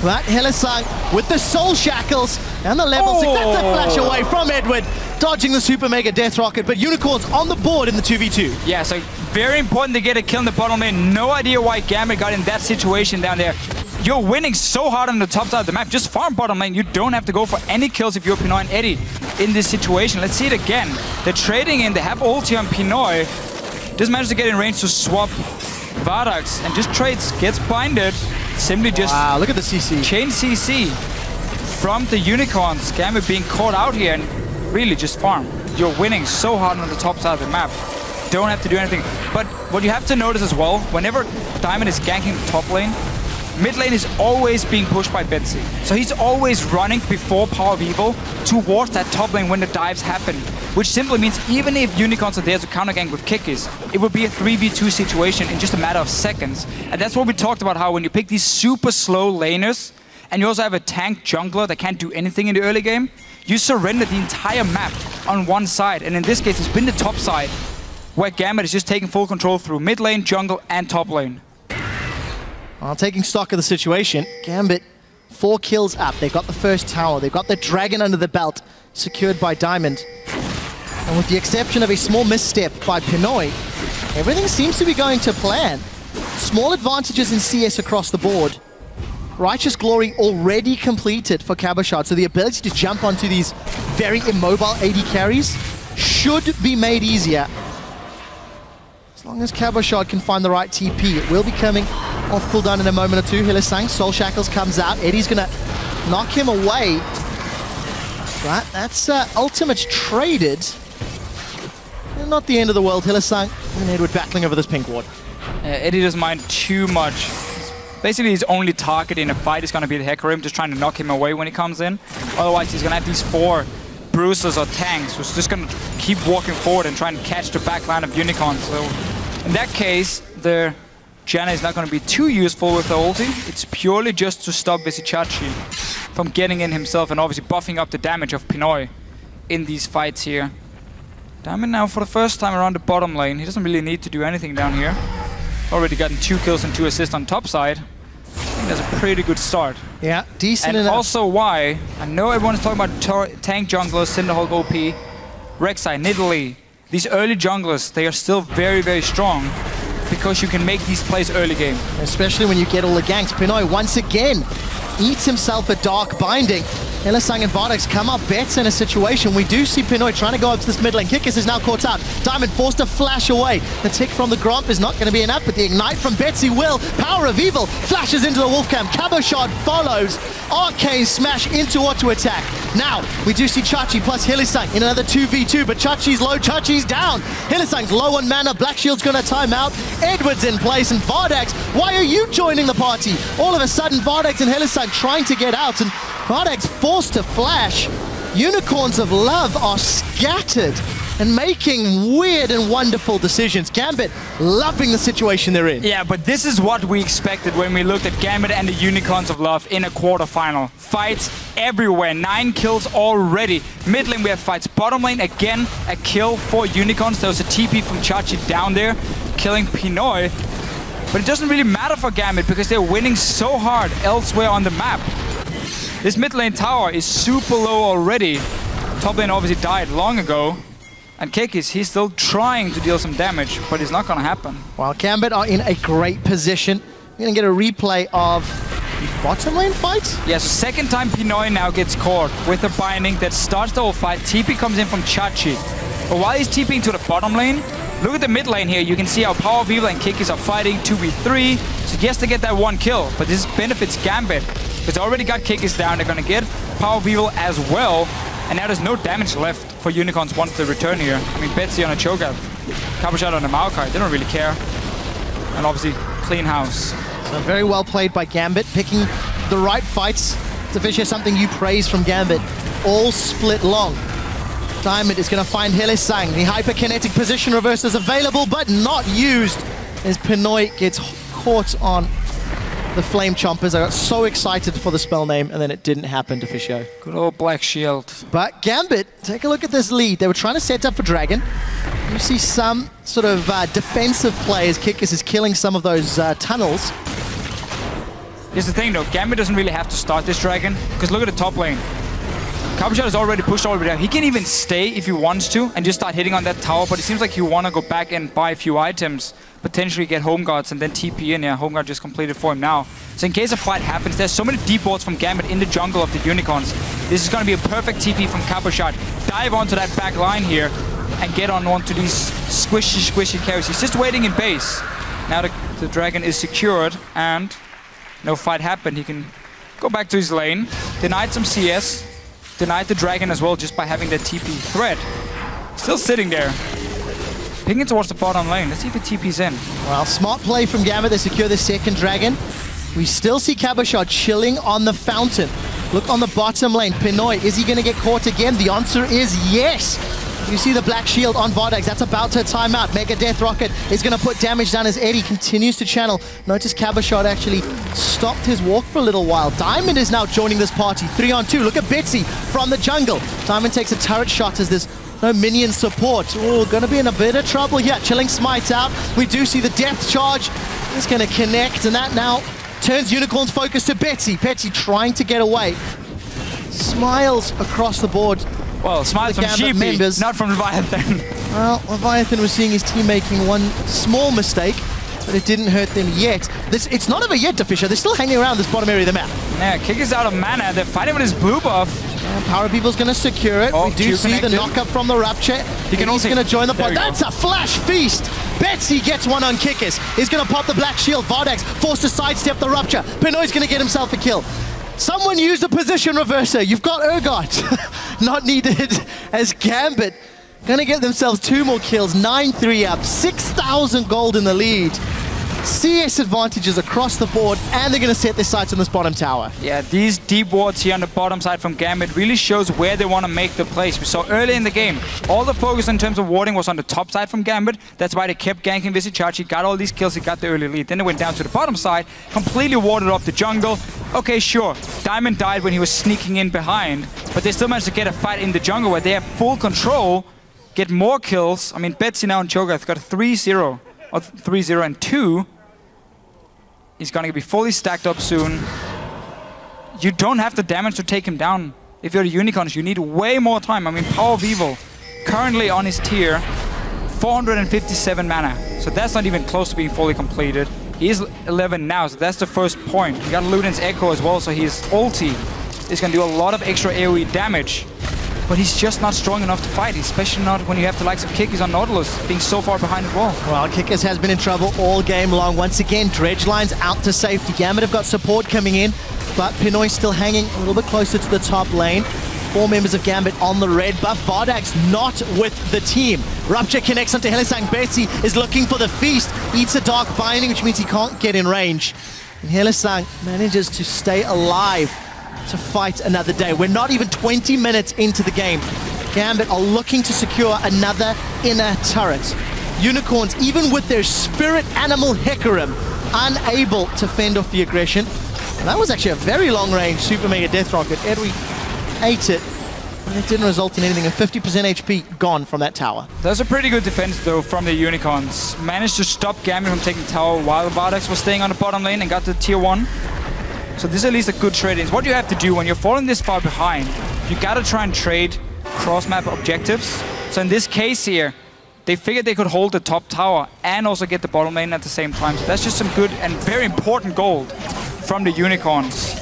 S3: But Hylissang with the soul shackles and the level 6. That's a flash away from Edward, dodging the Super Mega Death Rocket, but Unicorns on the board in the 2v2.
S12: Yeah, so very important to get a kill in the bottom lane. No idea why Gambit got in that situation down there. You're winning so hard on the top side of the map. Just farm bottom lane. You don't have to go for any kills if you're Pinoy and Eddie in this situation. Let's see it again. They're trading in. They have ulti on Pinoy. Just managed to get in range to swap Vardax and just trades. Gets binded. Simply just
S3: look at the CC.
S12: Chain CC from the Unicorns. Gambit being caught out here and really just farm. You're winning so hard on the top side of the map. Don't have to do anything. But what you have to notice as well, whenever Diamond is ganking the top lane, mid lane is always being pushed by Betsy. So he's always running before Power of Evil towards that top lane when the dives happen. Which simply means even if Unicorns are there to counter gank with Kikis, it would be a 3v2 situation in just a matter of seconds. And that's what we talked about, how when you pick these super slow laners, and you also have a tank jungler that can't do anything in the early game, you surrender the entire map on one side. And in this case, it's been the top side, where Gambit is just taking full control through mid lane, jungle, and top lane.
S3: Taking stock of the situation, Gambit 4 kills up. They've got the first tower. They've got the dragon under the belt, secured by Diamond. And with the exception of a small misstep by Pinoy, everything seems to be going to plan. Small advantages in CS across the board. Righteous Glory already completed for Cabochard, so the ability to jump onto these very immobile AD carries should be made easier. As long as Cabochard can find the right TP, it will be coming off cooldown in a moment or two. Hylissang, Soul Shackles comes out. Eddie's gonna knock him away. But that's ultimates traded. And not the end of the world. Hylissang and Edward battling over this pink ward.
S12: Eddie doesn't mind too much. Basically, his only target in a fight is going to be the Hecarim, just trying to knock him away when he comes in. Otherwise, he's going to have these 4 bruisers or tanks who's just going to keep walking forward and try and catch the back line of Unicorns. So, in that case, the Janna is not going to be too useful with the ulti. It's purely just to stop Visichachi from getting in himself and obviously buffing up the damage of Pinoy in these fights here. Diamond now for the first time around the bottom lane. He doesn't really need to do anything down here. Already gotten 2 kills and 2 assists on top side. I think that's a pretty good start.
S3: Yeah, decent
S12: and
S3: enough.
S12: Also why, I know everyone is talking about tank junglers, Cinderhulk OP, Rek'Sai, Nidalee. These early junglers, they are still very, very strong because you can make these plays early game.
S3: Especially when you get all the ganks. Pinoy once again eats himself a dark binding. Hylissang and Vardax come up bets in a situation. We do see Pinoy trying to go up to this mid lane. Kikis is now caught out. Diamond forced to flash away. The tick from the Gromp is not going to be enough, but the ignite from Betsy will. Power of Evil flashes into the Wolfcam. Cabochard follows. Arcane smash into auto attack. Now, we do see Chachi plus Hylissang in another 2v2, but Chachi's low, Chachi's down. Hylissang's low on mana. Black Shield's going to time out. Edward's in place, and Vardax, why are you joining the party? All of a sudden, Vardax and Hylissang trying to get out, and Vardax forced to flash. Unicorns of Love are scattered and making weird and wonderful decisions. Gambit loving the situation they're in.
S12: Yeah, but this is what we expected when we looked at Gambit and the Unicorns of Love in a quarterfinal. Fights everywhere, 9 kills already. Mid lane we have fights. Bottom lane again, a kill for Unicorns. There was a TP from Chachi down there, killing Pinoy. But it doesn't really matter for Gambit because they're winning so hard elsewhere on the map. This mid lane tower is super low already. Top lane obviously died long ago. And Kikis, he's still trying to deal some damage, but it's not going to happen.
S3: While Gambit are in a great position. We're going to get a replay of the bottom lane fight.
S12: Yeah, so second time Pinoy now gets caught with a binding that starts the whole fight. TP comes in from Chachi. But while he's TPing to the bottom lane, look at the mid lane here. You can see how Power of Evil and Kikis are fighting 2v3. So he has to get that 1 kill, but this benefits Gambit. Because they already got Kikis down. They're going to get Power of Evil as well. And now there's no damage left for Unicorns once they return here. I mean, Betsy on a Cho'Gath, Cabochard on a Maokai, they don't really care. And obviously, clean house.
S3: So very well played by Gambit, picking the right fights. To Fish, something you praise from Gambit. All split long. Diamond is going to find Hylissang. The hyperkinetic position reverse is available, but not used as Pinoy gets caught on the Flame Chompers. I got so excited for the spell name, and then it didn't happen to Fisho.
S12: Good old Black Shield.
S3: But Gambit, take a look at this lead. They were trying to set up for Dragon. You see some sort of defensive play as Kikis is killing some of those tunnels.
S12: Here's the thing though, Gambit doesn't really have to start this dragon, because look at the top lane. Cabochard is already pushed all the way down. He can even stay if he wants to and just start hitting on that tower, but it seems like he want to go back and buy a few items, potentially get home guards and then TP in. Yeah, home guard just completed for him now. So in case a fight happens, there's so many deep wards from Gambit in the jungle of the Unicorns. This is going to be a perfect TP from Cabochard. Dive onto that back line here and get onto these squishy carries. He's just waiting in base. Now the dragon is secured and no fight happened. He can go back to his lane, denied some CS, denied the dragon as well just by having that TP threat. Still sitting there. Pinging towards the bottom lane. Let's see if he TP's in.
S3: Well, smart play from Gambit. They secure the second dragon. We still see Cabochard chilling on the fountain. Look on the bottom lane. Pinoy, is he going to get caught again? The answer is yes. You see the black shield on Vardags. That's about to time out. Mega Death Rocket is going to put damage down as Eddie continues to channel. Notice Cabochard actually stopped his walk for a little while. Diamond is now joining this party. 3-on-2. Look at Betsy from the jungle. Diamond takes a turret shot as there's no minion support. Oh, going to be in a bit of trouble here. Chilling Smite out. We do see the Death Charge. It's going to connect, and that now turns Unicorn's focus to Betsy. Betsy trying to get away. Smiles across the board.
S12: Well, smiles from Sheepy, not from Leviathan.
S3: Well, Leviathan was seeing his team making one small mistake, but it didn't hurt them yet. It's not over yet, Fisher. They're still hanging around this bottom area of the map.
S12: Yeah, Kick is out of mana. They're fighting with his blue buff.
S3: And Power People's going to secure it.
S12: Oh,
S3: we do see the knock-up from the Rapture. He's going to join the pot. That's a flash feast. Betsy gets one on Kickers. He's going to pop the black shield. Vardags forced to sidestep the Rupture. Pinoy's going to get himself a kill. Someone use the position reverser. You've got Urgot. Not needed as Gambit going to get themselves 2 more kills. 9-3 up. 6,000 gold in the lead. CS advantages across the board, and they're going to set their sights on this bottom tower.
S12: Yeah, these deep wards here on the bottom side from Gambit really shows where they want to make the plays. We saw early in the game, all the focus in terms of warding was on the top side from Gambit. That's why they kept ganking Visichachi, got all these kills, he got the early lead. Then they went down to the bottom side, completely warded off the jungle. Okay, sure, Diamond died when he was sneaking in behind, but they still managed to get a fight in the jungle where they have full control, get more kills. I mean, Betsy now and Cho'Gath got a 3-0, or 3-0 and 2. He's going to be fully stacked up soon. You don't have the damage to take him down. If you're the Unicorns, you need way more time. I mean, Power of Evil, currently on his tier, 457 mana. So that's not even close to being fully completed. He is 11 now, so that's the first point. He got Luden's Echo as well, so his ulti is going to do a lot of extra AoE damage. But he's just not strong enough to fight, especially not when you have the likes of Kickers on Nautilus being so far behind as well.
S3: Well, Kickers has been in trouble all game long. Once again, Dredge Line's out to safety. Gambit have got support coming in, but Pinoy still hanging a little bit closer to the top lane. 4 members of Gambit on the red buff. Vardags not with the team. Rupture connects onto Hylissang. Betsy is looking for the feast. Eats a Dark Binding, which means he can't get in range. And Hylissang manages to stay alive to fight another day. We're not even 20 minutes into the game. Gambit are looking to secure another inner turret. Unicorns, even with their spirit animal Hecarim, unable to fend off the aggression. And that was actually a very long range Super Mega Death Rocket. Edwy ate it, and it didn't result in anything. And 50% HP gone from that tower.
S12: That's a pretty good defense though from the Unicorns. Managed to stop Gambit from taking tower while Vardags was staying on the bottom lane and got to tier 1. So this is at least a good trade. It's what you have to do when you're falling this far behind. You gotta try and trade cross-map objectives. So in this case here, they figured they could hold the top tower and also get the bottom lane at the same time. So that's just some good and very important gold from the Unicorns.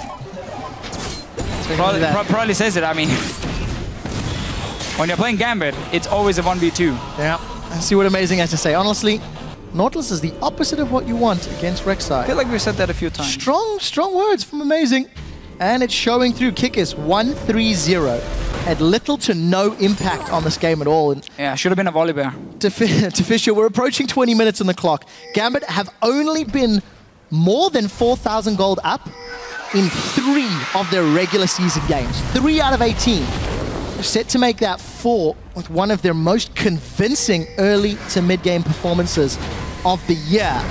S12: Probably says it, I mean. When you're playing Gambit, it's always a 1v2.
S3: Yeah, I see what Amazing has to say. Honestly, Nautilus is the opposite of what you want against Rek'Sai.
S12: I feel like we've said that a few times.
S3: Strong words from Amazing. And it's showing through. Kickers 1-3-0. Had little to no impact on this game at all. And
S12: yeah, should have been a volley bear.
S3: To Fisher, we're approaching 20 minutes on the clock. Gambit have only been more than 4,000 gold up in 3 of their regular season games. 3 out of 18. They're set to make that 4 with one of their most convincing early to mid-game performances of the year.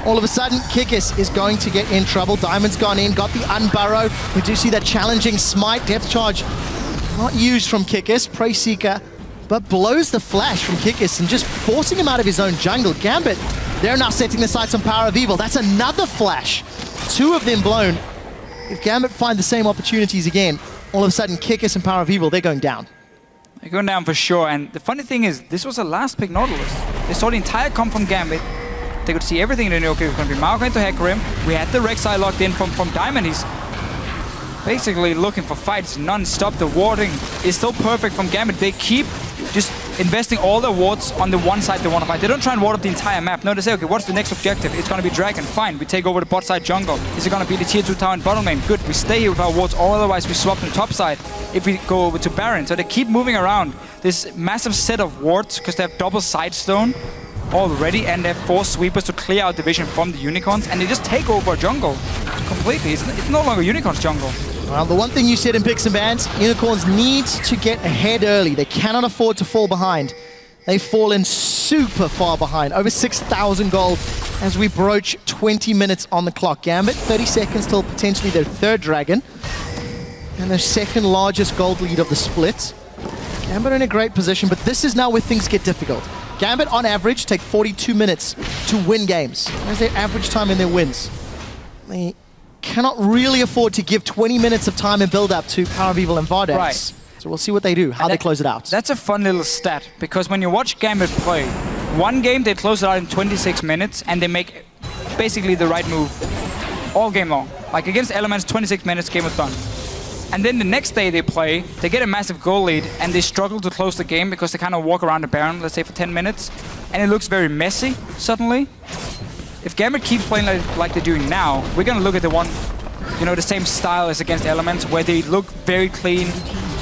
S3: All of a sudden, Kikis is going to get in trouble. Diamond's gone in, got the unburrow. We do see that challenging smite. Depth charge not used from Kikis. Prey Seeker, but blows the flash from Kikis and just forcing him out of his own jungle. Gambit, they're now setting the sights on Power of Evil. That's another flash 2 of them blown. If Gambit find the same opportunities again, all of a sudden Kickus and Power of Evil, they're going down.
S12: They're going down for sure, and the funny thing is, this was the last pick Nautilus. They saw the entire comp from Gambit. They could see everything. They knew, okay, it's going to be Maokai into Hecarim. We had the Rek'Sai locked in from Diamond. He's basically looking for fights non-stop. The warding is still perfect from Gambit. They keep just investing all their wards on the one side they want to fight. They don't try and ward up the entire map. No, they say, okay, what's the next objective? It's going to be Dragon. Fine, we take over the bot side jungle. Is it going to be the tier 2 tower and bottom lane? Good, we stay here with our wards, or otherwise we swap them top side if we go over to Baron. So they keep moving around this massive set of wards because they have double side stone already, and they have 4 sweepers to clear out the vision from the Unicorns, and they just take over jungle completely. It's no longer Unicorns jungle.
S3: Well, the one thing you said in Picks and Bans, Unicorns need to get ahead early. They cannot afford to fall behind. They've fallen super far behind, over 6,000 gold as we broach 20 minutes on the clock. Gambit, 30 seconds till potentially their 3rd dragon, and their 2nd largest gold lead of the split. Gambit in a great position, but this is now where things get difficult. Gambit, on average, take 42 minutes to win games. That's their average time in their wins. They cannot really afford to give 20 minutes of time and build up to Power of Evil and Vardax.
S12: Right.
S3: So we'll see what they do, how they close it out.
S12: That's a fun little stat, because when you watch Gambit play, one game they close it out in 26 minutes and they make basically the right move all game long. Like against Elements, 26 minutes, game was done. And then the next day they play, they get a massive goal lead and they struggle to close the game because they kind of walk around the Baron, let's say for 10 minutes, and it looks very messy suddenly. If Gambit keeps playing like they're doing now, we're gonna look at the one, you know, the same style as against Elements, where they look very clean,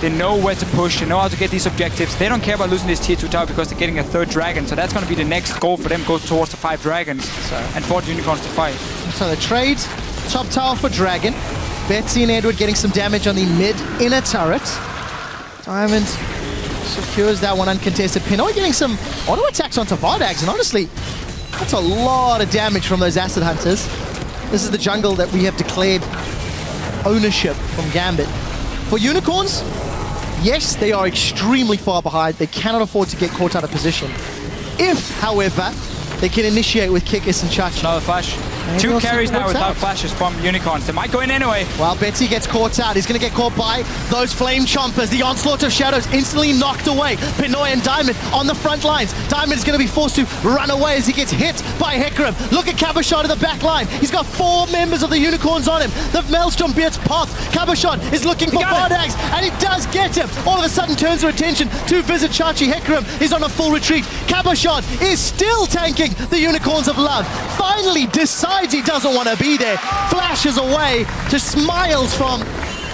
S12: they know where to push, they know how to get these objectives. They don't care about losing this tier 2 tower because they're getting a 3rd dragon, so that's gonna be the next goal for them, go towards the 5 dragons and 4 unicorns to fight.
S3: So the trade, top tower for dragon. Betsy and Edward getting some damage on the mid inner turret. Diamond secures that one uncontested. Pinoy getting some auto attacks onto Vardax, and honestly, that's a lot of damage from those Acid Hunters. This is the jungle that we have declared ownership from Gambit. For Unicorns, yes, they are extremely far behind. They cannot afford to get caught out of position. If, however, they can initiate with Kickus and Chachi.
S12: Another flash.
S3: Maybe
S12: 2 carries now without
S3: out.
S12: flashes from Unicorns. They might go in anyway.
S3: Well, Betsy gets caught out. He's going to get caught by those Flame Chompers. The Onslaught of Shadows instantly knocked away. Pinoy and Diamond on the front lines. Diamond is going to be forced to run away as he gets hit by Hecarim. Look at Cabochon at the back line. He's got 4 members of the Unicorns on him. The Maelstrom Beard's path. Cabochon is looking for Vardax, and he does get him. All of a sudden turns her attention to Visit Chachi. Hecarim is on a full retreat. Cabochon is still tanking the Unicorns of Love. Finally decides he doesn't want to be there. Flashes away to smiles from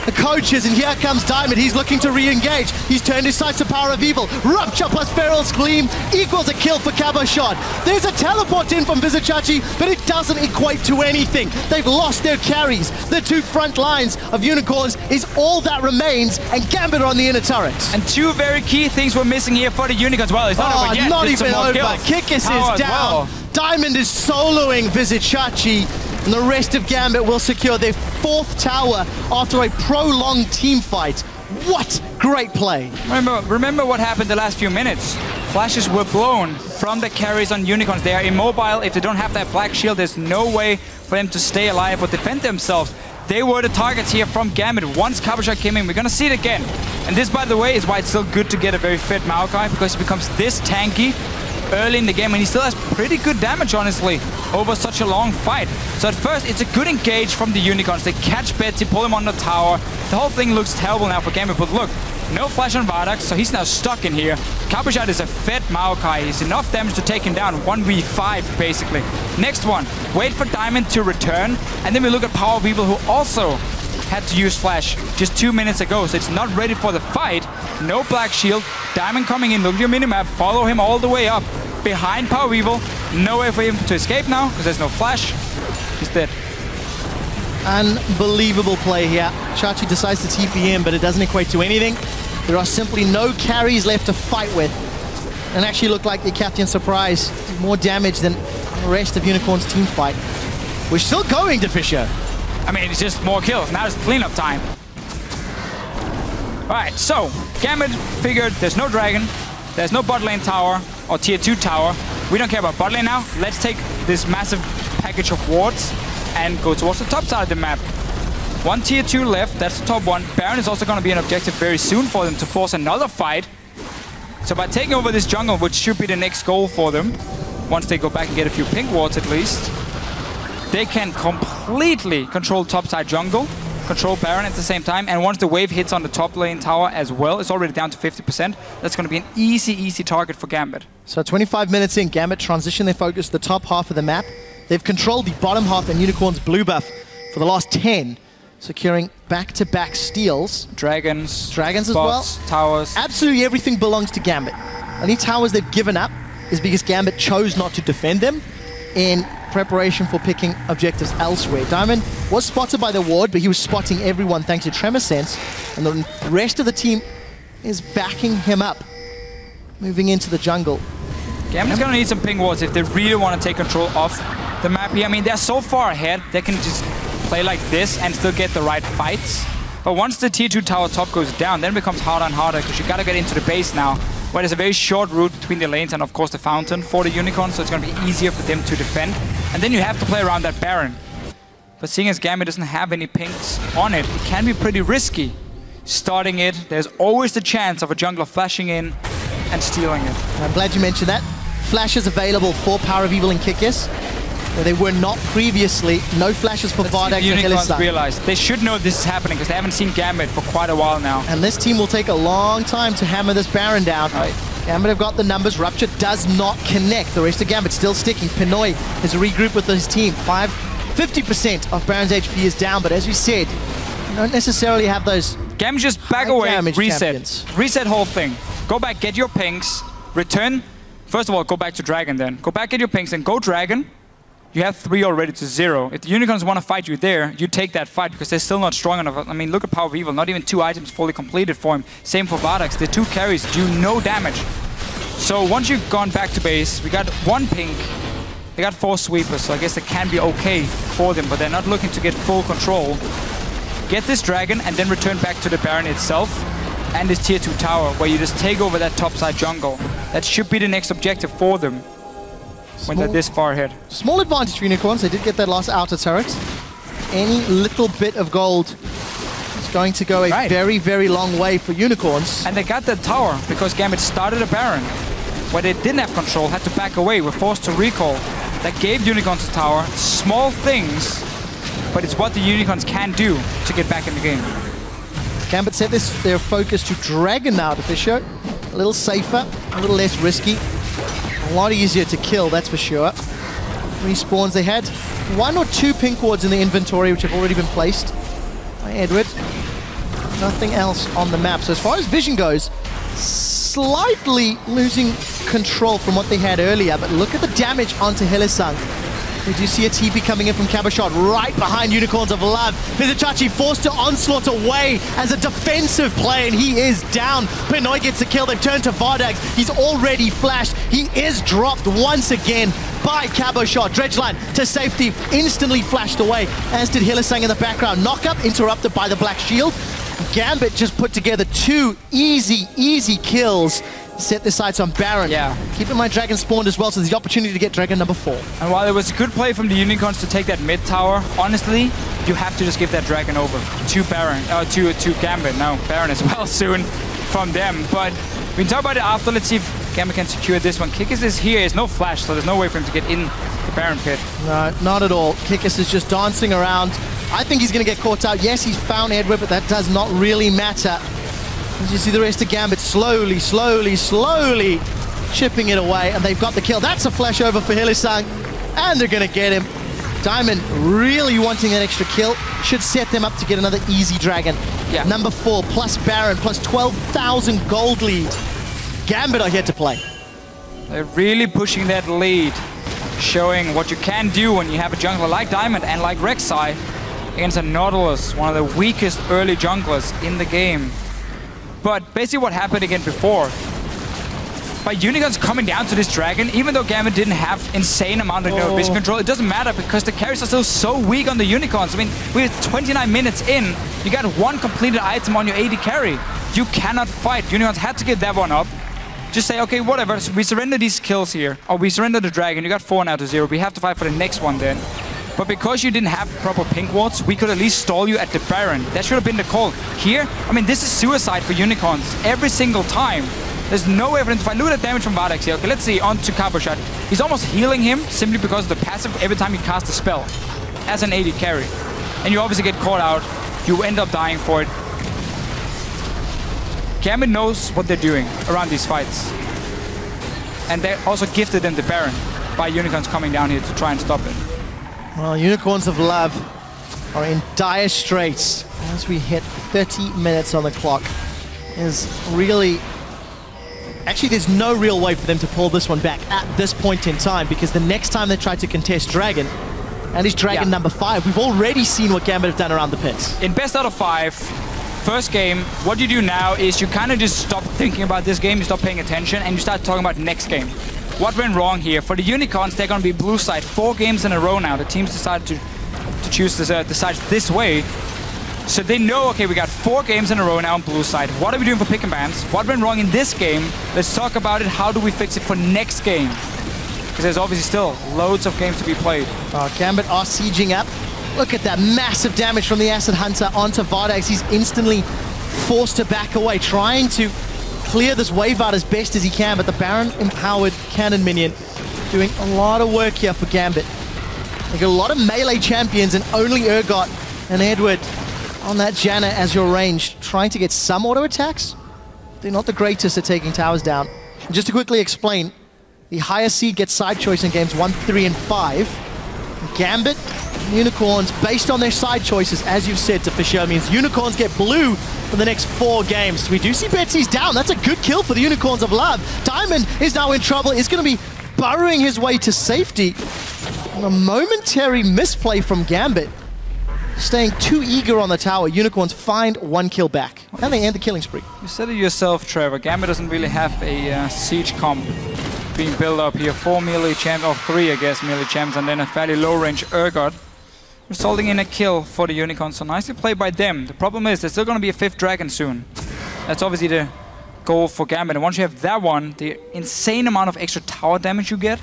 S3: the coaches, and here comes Diamond. He's looking to re-engage. He's turned his sights to Power of Evil. Rupture plus Feral's Gleam equals a kill for Cabochon. There's a teleport in from Vizichachi, but it doesn't equate to anything. They've lost their carries. The 2 front lines of Unicorns is all that remains, and Gambit on the inner turret.
S12: And 2 very key things we're missing here for the Unicorns. Well, it's not over yet.
S3: Not
S12: It's
S3: even
S12: some more
S3: over.
S12: kills.
S3: Kickus
S12: Power
S3: is down.
S12: well.
S3: Diamond is soloing Vizichachi, and the rest of Gambit will secure their 4th tower after a prolonged team fight. What great play.
S12: Remember what happened the last few minutes. Flashes were blown from the carries on Unicorns. They are immobile. If they don't have that black shield, there's no way for them to stay alive or defend themselves. They were the targets here from Gambit. Once Cabochon came in, we're gonna see it again. And this, by the way, is why it's still good to get a very fit Maokai, because he becomes this tanky early in the game, and he still has pretty good damage, honestly, over such a long fight. So at first, it's a good engage from the Unicorns. They catch Betsy, pull him on the tower. The whole thing looks terrible now for Gambit, but look, no flash on Vardax, so he's now stuck in here. Cabochon is a fed Maokai. He's enough damage to take him down, 1v5, basically. Next one, wait for Diamond to return, and then we look at Power of Evil, who also had to use flash just 2 minutes ago, so it's not ready for the fight. No black shield. Diamond coming in, look at your minimap, follow him all the way up. Behind Power of Evil, no way for him to escape now, because there's no flash. He's dead.
S3: Unbelievable play here. Chachi decides to TP in, but it doesn't equate to anything. There are simply no carries left to fight with. And actually look like the Captain Surprise did more damage than the rest of Unicorn's team fight. We're still going, Deficio.
S12: I mean, it's just more kills. Now it's cleanup time. Alright, so Gambit figured there's no dragon, there's no bot lane tower or tier 2 tower. We don't care about bot lane now. Let's take this massive package of wards and go towards the top side of the map. One tier 2 left, that's the top one. Baron is also going to be an objective very soon for them to force another fight. So by taking over this jungle, which should be the next goal for them, once they go back and get a few pink wards at least, they can completely control topside jungle, control Baron at the same time, and once the wave hits on the top lane tower as well, it's already down to 50%. That's going to be an easy target for Gambit.
S3: So 25 minutes in, Gambit transition their focus to the top half of the map. They've controlled the bottom half and Unicorn's blue buff for the last 10, securing back-to-back steals.
S12: Dragons
S3: as
S12: bots,
S3: well.
S12: Towers.
S3: Absolutely everything belongs to Gambit. Only towers they've given up is because Gambit chose not to defend them in preparation for picking objectives elsewhere. Diamond was spotted by the ward, but he was spotting everyone thanks to Tremor Sense, and the rest of the team is backing him up, moving into the jungle.
S12: Gambit's going to need some ping wards if they really want to take control of the map here. I mean, they're so far ahead, they can just play like this and still get the right fights. But once the tier 2 tower top goes down, then it becomes harder and harder because you got to get into the base now, where there's a very short route between the lanes and of course the fountain for the Unicorn, so it's going to be easier for them to defend. And then you have to play around that Baron. But seeing as Gambit doesn't have any pinks on it, it can be pretty risky. Starting it, there's always the chance of a jungler flashing in and stealing it.
S3: I'm glad you mentioned that. Flashes available for Power of Evil and Kikis, where they were not previously. No flashes for Vardax and
S12: Unicorns realize they should know this is happening because they haven't seen Gambit for quite a while now.
S3: And this team will take a long time to hammer this Baron down.
S12: Right.
S3: Gambit have got the numbers. Rupture does not connect. The rest of Gambit still sticking. Pinoy has regrouped with his team. 50% of Baron's HP is down, but as we said, you don't necessarily have those.
S12: Gambit just back away, reset.
S3: Champions.
S12: Reset whole thing. Go back, get your pinks, return. First of all, go back to Dragon then. Go back, get your pinks, and go Dragon. You have 3 already to 0. If the Unicorns want to fight you there, you take that fight because they're still not strong enough. I mean, look at Power of Evil. Not even 2 items fully completed for him. Same for Vardax. The 2 carries do no damage. So once you've gone back to base, we got 1 pink. They got 4 sweepers, so I guess it can be okay for them, but they're not looking to get full control. Get this Dragon and then return back to the Baron itself and this tier 2 tower, where you just take over that topside jungle. That should be the next objective for them. When they're this far ahead.
S3: Small advantage for Unicorns. They did get that last outer turret. Any little bit of gold is going to go a very long way for Unicorns.
S12: And they got that tower because Gambit started a Baron where they didn't have control, had to back away, were forced to recall. That gave Unicorns a tower. Small things, but it's what the Unicorns can do to get back in the game.
S3: Gambit set their focus to Dragon now to Fisher. A little safer, a little less risky. A lot easier to kill, that's for sure. Respawns, they had 1 or 2 pink wards in the inventory, which have already been placed by Edward. Nothing else on the map. So as far as vision goes, slightly losing control from what they had earlier, but look at the damage onto Hylissang. Did you see a TP coming in from Cabashot right behind Unicorns of Love? Vizichachi forced to onslaught away as a defensive play, and he is down. Pinoy gets the kill. They've turned to Vardax. He's already flashed. He is dropped once again by Cabashot. Dredgeline to safety, instantly flashed away, as did Hylissang in the background. Knockup interrupted by the Black Shield. Gambit just put together 2 easy kills. Set their sights on Baron.
S12: Yeah.
S3: Keep in mind Dragon spawned as well, so there's the opportunity to get Dragon number 4.
S12: And while it was a good play from the Unicorns to take that mid tower, honestly, you have to just give that Dragon over to Baron, to Gambit. Now Baron as well soon from them. But we can talk about it after. Let's see if Gambit can secure this one. Kikis is here. There's no flash, so there's no way for him to get in the Baron pit.
S3: No, not at all. Kikis is just dancing around. I think he's going to get caught out. Yes, he's found Edward, but that does not really matter. As you see the rest of Gambit slowly chipping it away, and they've got the kill. That's a flash over for Hylissang, and they're going to get him. Diamond really wanting that extra kill. Should set them up to get another easy Dragon.
S12: Yeah.
S3: Number 4 plus Baron plus 12,000 gold lead. Gambit are here to play.
S12: They're really pushing that lead, showing what you can do when you have a jungler like Diamond and like Rek'Sai against a Nautilus, one of the weakest early junglers in the game. But basically what happened again before, by Unicorns coming down to this Dragon, even though Gambit didn't have insane amount of vision control, it doesn't matter because the carries are still so weak on the Unicorns. I mean, we're 29 minutes in, you got 1 completed item on your AD carry. You cannot fight. Unicorns had to give that one up. Just say, okay, whatever, so we surrender these kills here, or we surrender the Dragon. You got 4 now to 0. We have to fight for the next one then. But because you didn't have proper pink wards, we could at least stall you at the Baron. That should have been the call. Here, I mean, this is suicide for Unicorns every single time. There's no evidence. If I look at the damage from Vardax here, okay, let's see, on to Cabo Shot. He's almost healing him simply because of the passive every time you cast a spell as an AD carry. And you obviously get caught out. You end up dying for it. Gambit knows what they're doing around these fights. And they also gifted them the Baron by Unicorns coming down here to try and stop it.
S3: Well, Unicorns of Love are in dire straits as we hit 30 minutes on the clock. Actually, there's no real way for them to pull this one back at this point in time, because the next time they try to contest Dragon, and it's Dragon number 5, we've already seen what Gambit have done around the pits.
S12: In best out of 5, first game, what you do now is you kind of just stop thinking about this game, you stop paying attention, and you start talking about next game. What went wrong here? For the Unicorns, they're going to be blue side 4 games in a row now. The teams decided to choose the sides this way. So they know, okay, we got 4 games in a row now on blue side. What are we doing for pick and bans? What went wrong in this game? Let's talk about it. How do we fix it for next game? Because there's obviously still loads of games to be played.
S3: Gambit are sieging up. Look at that massive damage from the Acid Hunter onto Vardax. He's instantly forced to back away, trying to clear this wave out as best as he can, but the Baron-empowered cannon minion doing a lot of work here for Gambit. They got a lot of melee champions, and only Urgot and Edward on that Janna as your range, trying to get some auto attacks. They're not the greatest at taking towers down. And just to quickly explain, the higher seed gets side choice in games 1, 3, and 5. Gambit, Unicorns, based on their side choices, as you've said to Fisher, means Unicorns get blue for the next 4 games. We do see Betsy's down. That's a good kill for the Unicorns of Love. Diamond is now in trouble. He's going to be burrowing his way to safety. And a momentary misplay from Gambit. Staying too eager on the tower, Unicorns find 1 kill back. And they end the killing spree.
S12: You said it yourself, Trevor. Gambit doesn't really have a siege comp being built up here. 4 melee champs, or 3, I guess, melee champs, and then a fairly low-range Urgot, resulting in a kill for the Unicorns. So nicely played by them. The problem is there's still going to be a 5th dragon soon. That's obviously the goal for Gambit. And once you have that one, the insane amount of extra tower damage you get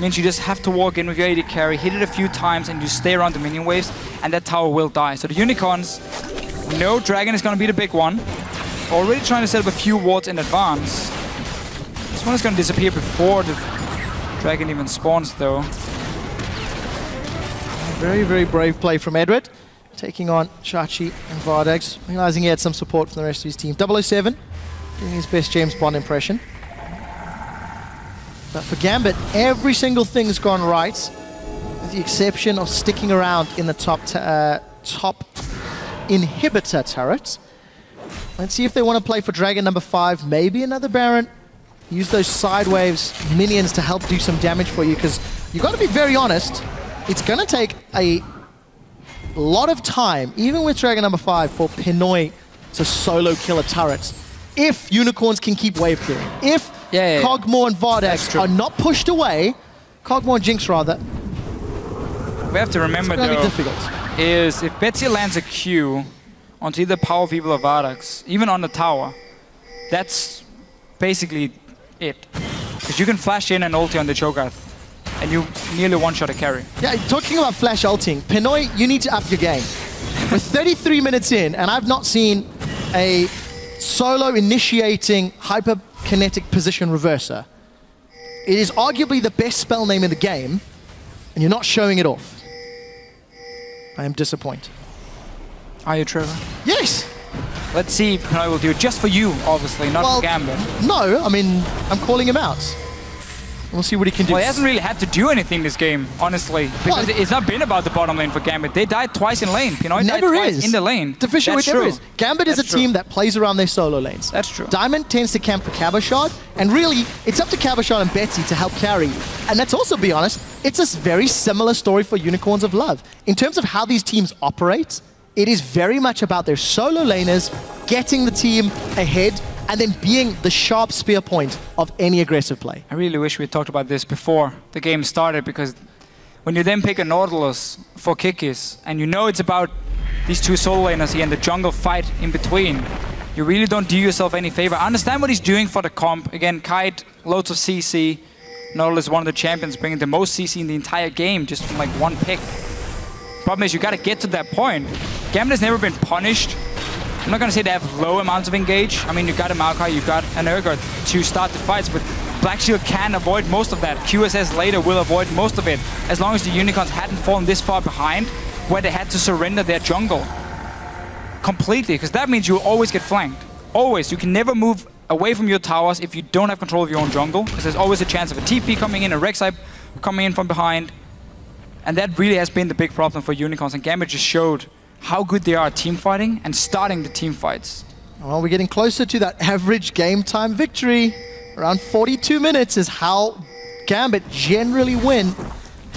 S12: means you just have to walk in with your AD carry, hit it a few times, and you stay around the minion waves, and that tower will die. So the Unicorns, no dragon is going to be the big one. Already trying to set up a few wards in advance. This one is going to disappear before the dragon even spawns, though.
S3: Very, very brave play from Edward, taking on Chachi and Vardax, realizing he had some support from the rest of his team. 007 doing his best James Bond impression. But for Gambit, every single thing's gone right, with the exception of sticking around in the top inhibitor turret. Let's see if they want to play for Dragon number 5, maybe another Baron. Use those side waves minions to help do some damage for you, because you got to be very honest, it's going to take a lot of time, even with Dragon number 5, for Pinoy to solo kill a turret. If Unicorns can keep wave clearing. If Cogmore and Vardax are not pushed away, Cogmore and Jinx rather,
S12: we have to remember, though, is if Betsy lands a Q onto either Power People or Vardax, even on the tower, that's basically it. Because you can flash in and ulti on the Cho'Gath, and you nearly one-shot a carry.
S3: Yeah, talking about flash ulting, Pinoy, you need to up your game. We're 33 minutes in, and I've not seen a solo initiating hyperkinetic position reverser. It is arguably the best spell name in the game, and you're not showing it off. I am disappointed.
S12: Are you, Trevor?
S3: Yes!
S12: Let's see if Pinoy will do it just for you, obviously, not for Gambit.
S3: No, I mean, I'm calling him out. We'll see what he can do.
S12: Well, he hasn't really had to do anything this game, honestly. Because it's not been about the bottom lane for Gambit. They died twice in lane. Pinoy died twice in the lane.
S3: That's true. Gambit is a team that plays around their solo lanes.
S12: That's true.
S3: Diamond tends to camp for Cabochard, and really, it's up to Cabochard and Betsy to help carry. And let's also be honest, it's a very similar story for Unicorns of Love. In terms of how these teams operate, it is very much about their solo laners getting the team ahead and then being the sharp spear point of any aggressive play.
S12: I really wish we had talked about this before the game started, because when you then pick a Nautilus for Kikis, and you know it's about these two solo laners here and the jungle fight in between, you really don't do yourself any favor. I understand what he's doing for the comp. Again, Kite, loads of CC. Nautilus is one of the champions bringing the most CC in the entire game just from like one pick. Problem is, you got to get to that point. Gambit has never been punished. I'm not going to say they have low amounts of engage. I mean, you got a Maokai, you got an Urgot to start the fights, but Black Shield can avoid most of that. QSS later will avoid most of it, as long as the Unicorns hadn't fallen this far behind, where they had to surrender their jungle completely, because that means you always get flanked. Always. You can never move away from your towers if you don't have control of your own jungle, because there's always a chance of a TP coming in, a Rek'Sai coming in from behind. And that really has been the big problem for Unicorns, and Gambit just showed how good they are at team fighting and starting the team fights.
S3: Well, we're getting closer to that average game time victory. Around 42 minutes is how Gambit generally win.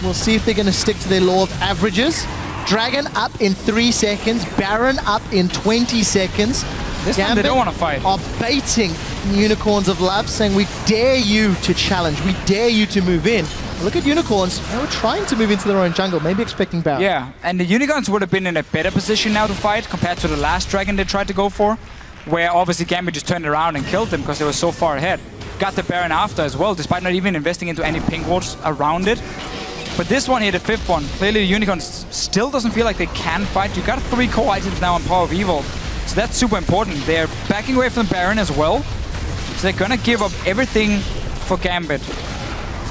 S3: We'll see if they're going to stick to their law of averages. Dragon up in 3 seconds, Baron up in 20 seconds.
S12: This time they don't want to fight.
S3: Are baiting Unicorns of Love, saying we dare you to challenge, we dare you to move in. Look at Unicorns, they were trying to move into their own jungle, maybe expecting Baron.
S12: Yeah, and the Unicorns would have been in a better position now to fight compared to the last Dragon they tried to go for, where obviously Gambit just turned around and killed them because they were so far ahead. Got the Baron after as well, despite not even investing into any pink wards around it. But this one here, the 5th one, clearly the Unicorns still doesn't feel like they can fight. You got 3 core items now on Power of Evil, so that's super important. They're backing away from the Baron as well, so they're gonna give up everything for Gambit.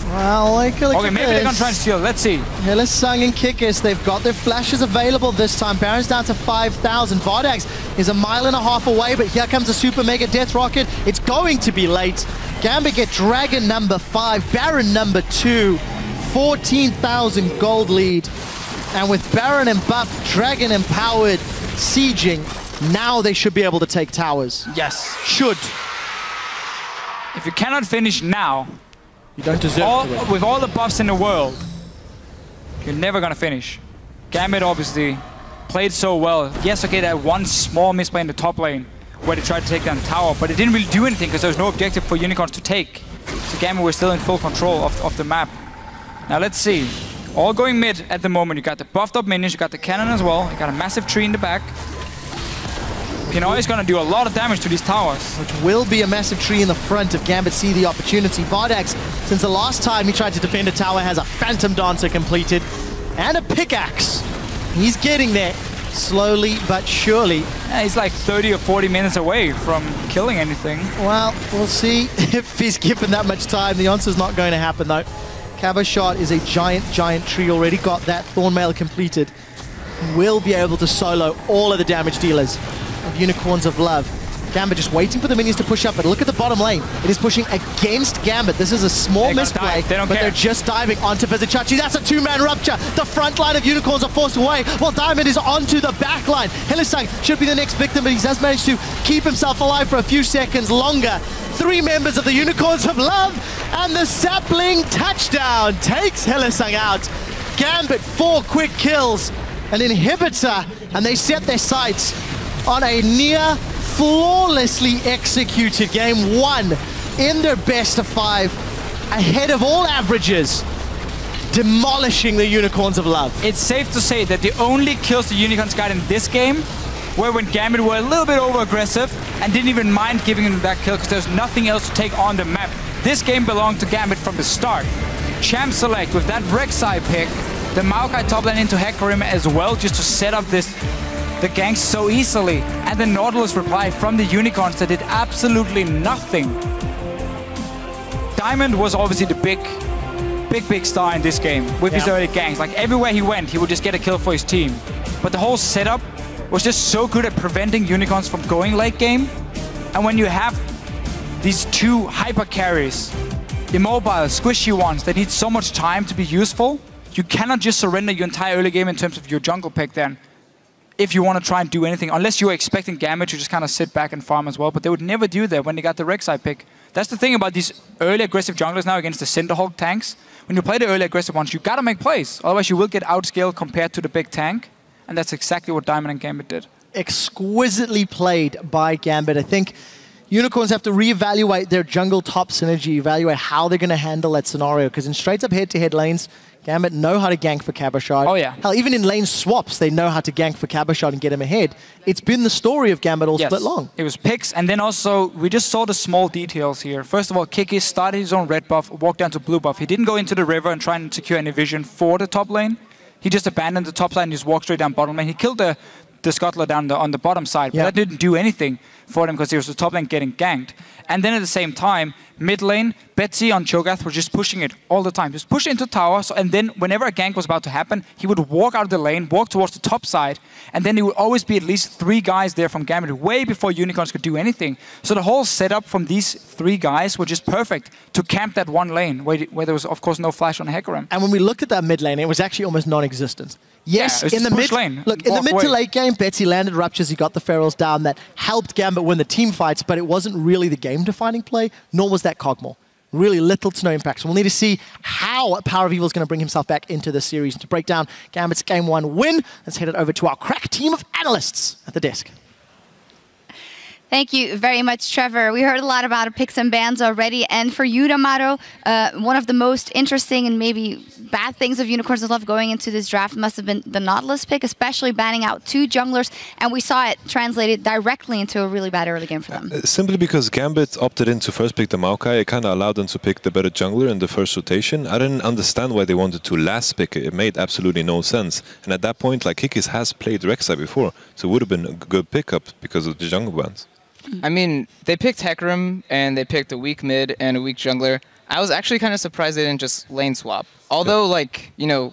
S3: Well,
S12: okay, maybe they're gonna try and steal. Let's see.
S3: Hylissang and Kikis, they've got their flashes available this time. Baron's down to 5,000. Vardax is 1.5 miles away, but here comes a Super Mega Death Rocket. It's going to be late. Gambit get Dragon number 5, Baron number 2. 14,000 gold lead. And with Baron and buff, Dragon empowered, sieging, now they should be able to take towers.
S12: Yes.
S3: Should.
S12: If you cannot finish now,
S3: you don't deserve to.
S12: With all the buffs in the world, you're never gonna finish. Gambit obviously played so well. Yes, okay, they had one small misplay in the top lane where they tried to take down the tower, but it didn't really do anything because there was no objective for Unicorns to take. So Gambit was still in full control of the map. Now let's see. All going mid at the moment. You got the buffed up minions, you got the cannon as well, you got a massive tree in the back. Pinoy is going to do a lot of damage to these towers.
S3: Which will be a massive tree in the front if Gambit see the opportunity. Vardax, since the last time he tried to defend a tower, has a Phantom Dancer completed and a pickaxe. He's getting there slowly but surely.
S12: Yeah, he's like 30 or 40 minutes away from killing anything.
S3: Well, we'll see if he's given that much time. The answer's not going to happen though. Cabo Shot is a giant tree, already got that Thornmail completed. Will be able to solo all of the damage dealers of Unicorns of Love. Gambit just waiting for the minions to push up, but look at the bottom lane. It is pushing against Gambit. This is a small misplay, but they're just diving onto Vizichachi. That's a 2-man rupture. The front line of Unicorns are forced away, while Diamond is onto the back line. Hylissang should be the next victim, but he has managed to keep himself alive for a few seconds longer. 3 members of the Unicorns of Love, and the Sapling touchdown takes Hylissang out. Gambit 4 quick kills, an inhibitor, and they set their sights on a near flawlessly executed game 1 in their best of 5, ahead of all averages, demolishing the Unicorns of Love.
S12: It's safe to say that the only kills the Unicorns got in this game were when Gambit were a little bit over-aggressive and didn't even mind giving them that kill because there's nothing else to take on the map. This game belonged to Gambit from the start. Champ Select with that Rek'Sai pick, the Maokai top lane into Hecarim as well, just to set up the ganks so easily, and the Nautilus reply from the Unicorns that did absolutely nothing. Diamond was obviously the big star in this game with his early ganks. Like everywhere he went, he would just get a kill for his team. But the whole setup was just so good at preventing Unicorns from going late game. And when you have these 2 hyper carries, immobile, squishy ones that need so much time to be useful, you cannot just surrender your entire early game in terms of your jungle pick then, if you want to try and do anything, unless you were expecting Gambit to just kind of sit back and farm as well, but they would never do that when they got the Rek'Sai pick. That's the thing about these early aggressive junglers now against the Cinderhulk tanks. When you play the early aggressive ones, you gotta make plays, otherwise you will get outscaled compared to the big tank, and that's exactly what Diamond and Gambit did.
S3: Exquisitely played by Gambit. I think Unicorns have to reevaluate their jungle top synergy, evaluate how they're going to handle that scenario, because in straight-up head-to-head lanes, Gambit know how to gank for Cabochard.
S12: Oh, yeah.
S3: Hell, even in lane swaps, they know how to gank for Cabochard and get him ahead. It's been the story of Gambit all split long.
S12: It was picks, and then also, we just saw the small details here. First of all, Kiki started his own red buff, walked down to blue buff. He didn't go into the river and try and secure any vision for the top lane. he just abandoned the top side and just walked straight down bottom lane. He killed the scuttler down on the bottom side, but that didn't do anything for him because he was the top lane getting ganked. And then at the same time, mid lane, Betsy on Cho'Gath were just pushing it all the time. Just push it into tower, and then whenever a gank was about to happen, he would walk out of the lane, walk towards the top side, and then there would always be at least 3 guys there from Gambit way before Unicorns could do anything. So the whole setup from these 3 guys were just perfect to camp that one lane where there was, of course, no flash on Hecarim.
S3: And when we looked at that mid lane, it was actually almost non-existent. Yes,
S12: yeah,
S3: in the mid
S12: lane.
S3: Look, in the mid to late game, Betsy landed Ruptures, he got the Ferals down that helped Gambit win the team fights, but it wasn't really the game-defining play, nor was that Cogmore. Really little to no impact. So we'll need to see how Power of Evil is going to bring himself back into this series. To break down Gambit's Game 1 win, let's head it over to our crack team of analysts at the desk.
S7: Thank you very much, Trevor. We heard a lot about picks and bans already. And for you, D'Amato, one of the most interesting and maybe bad things of Unicorns of Love going into this draft must have been the Nautilus pick, especially banning out 2 junglers. And we saw it translated directly into a really bad early game for them.
S9: Simply because Gambit opted in to first pick the Maokai, it kind of allowed them to pick the better jungler in the first rotation. I didn't understand why they wanted to last pick it. It made absolutely no sense. And at that point, like, Kikis has played Rek'Sai before, so it would have been a good pickup because of the jungle bans.
S8: I mean, they picked Hecarim, and they picked a weak mid and a weak jungler. I was actually kind of surprised they didn't just lane swap. Although, like, you know,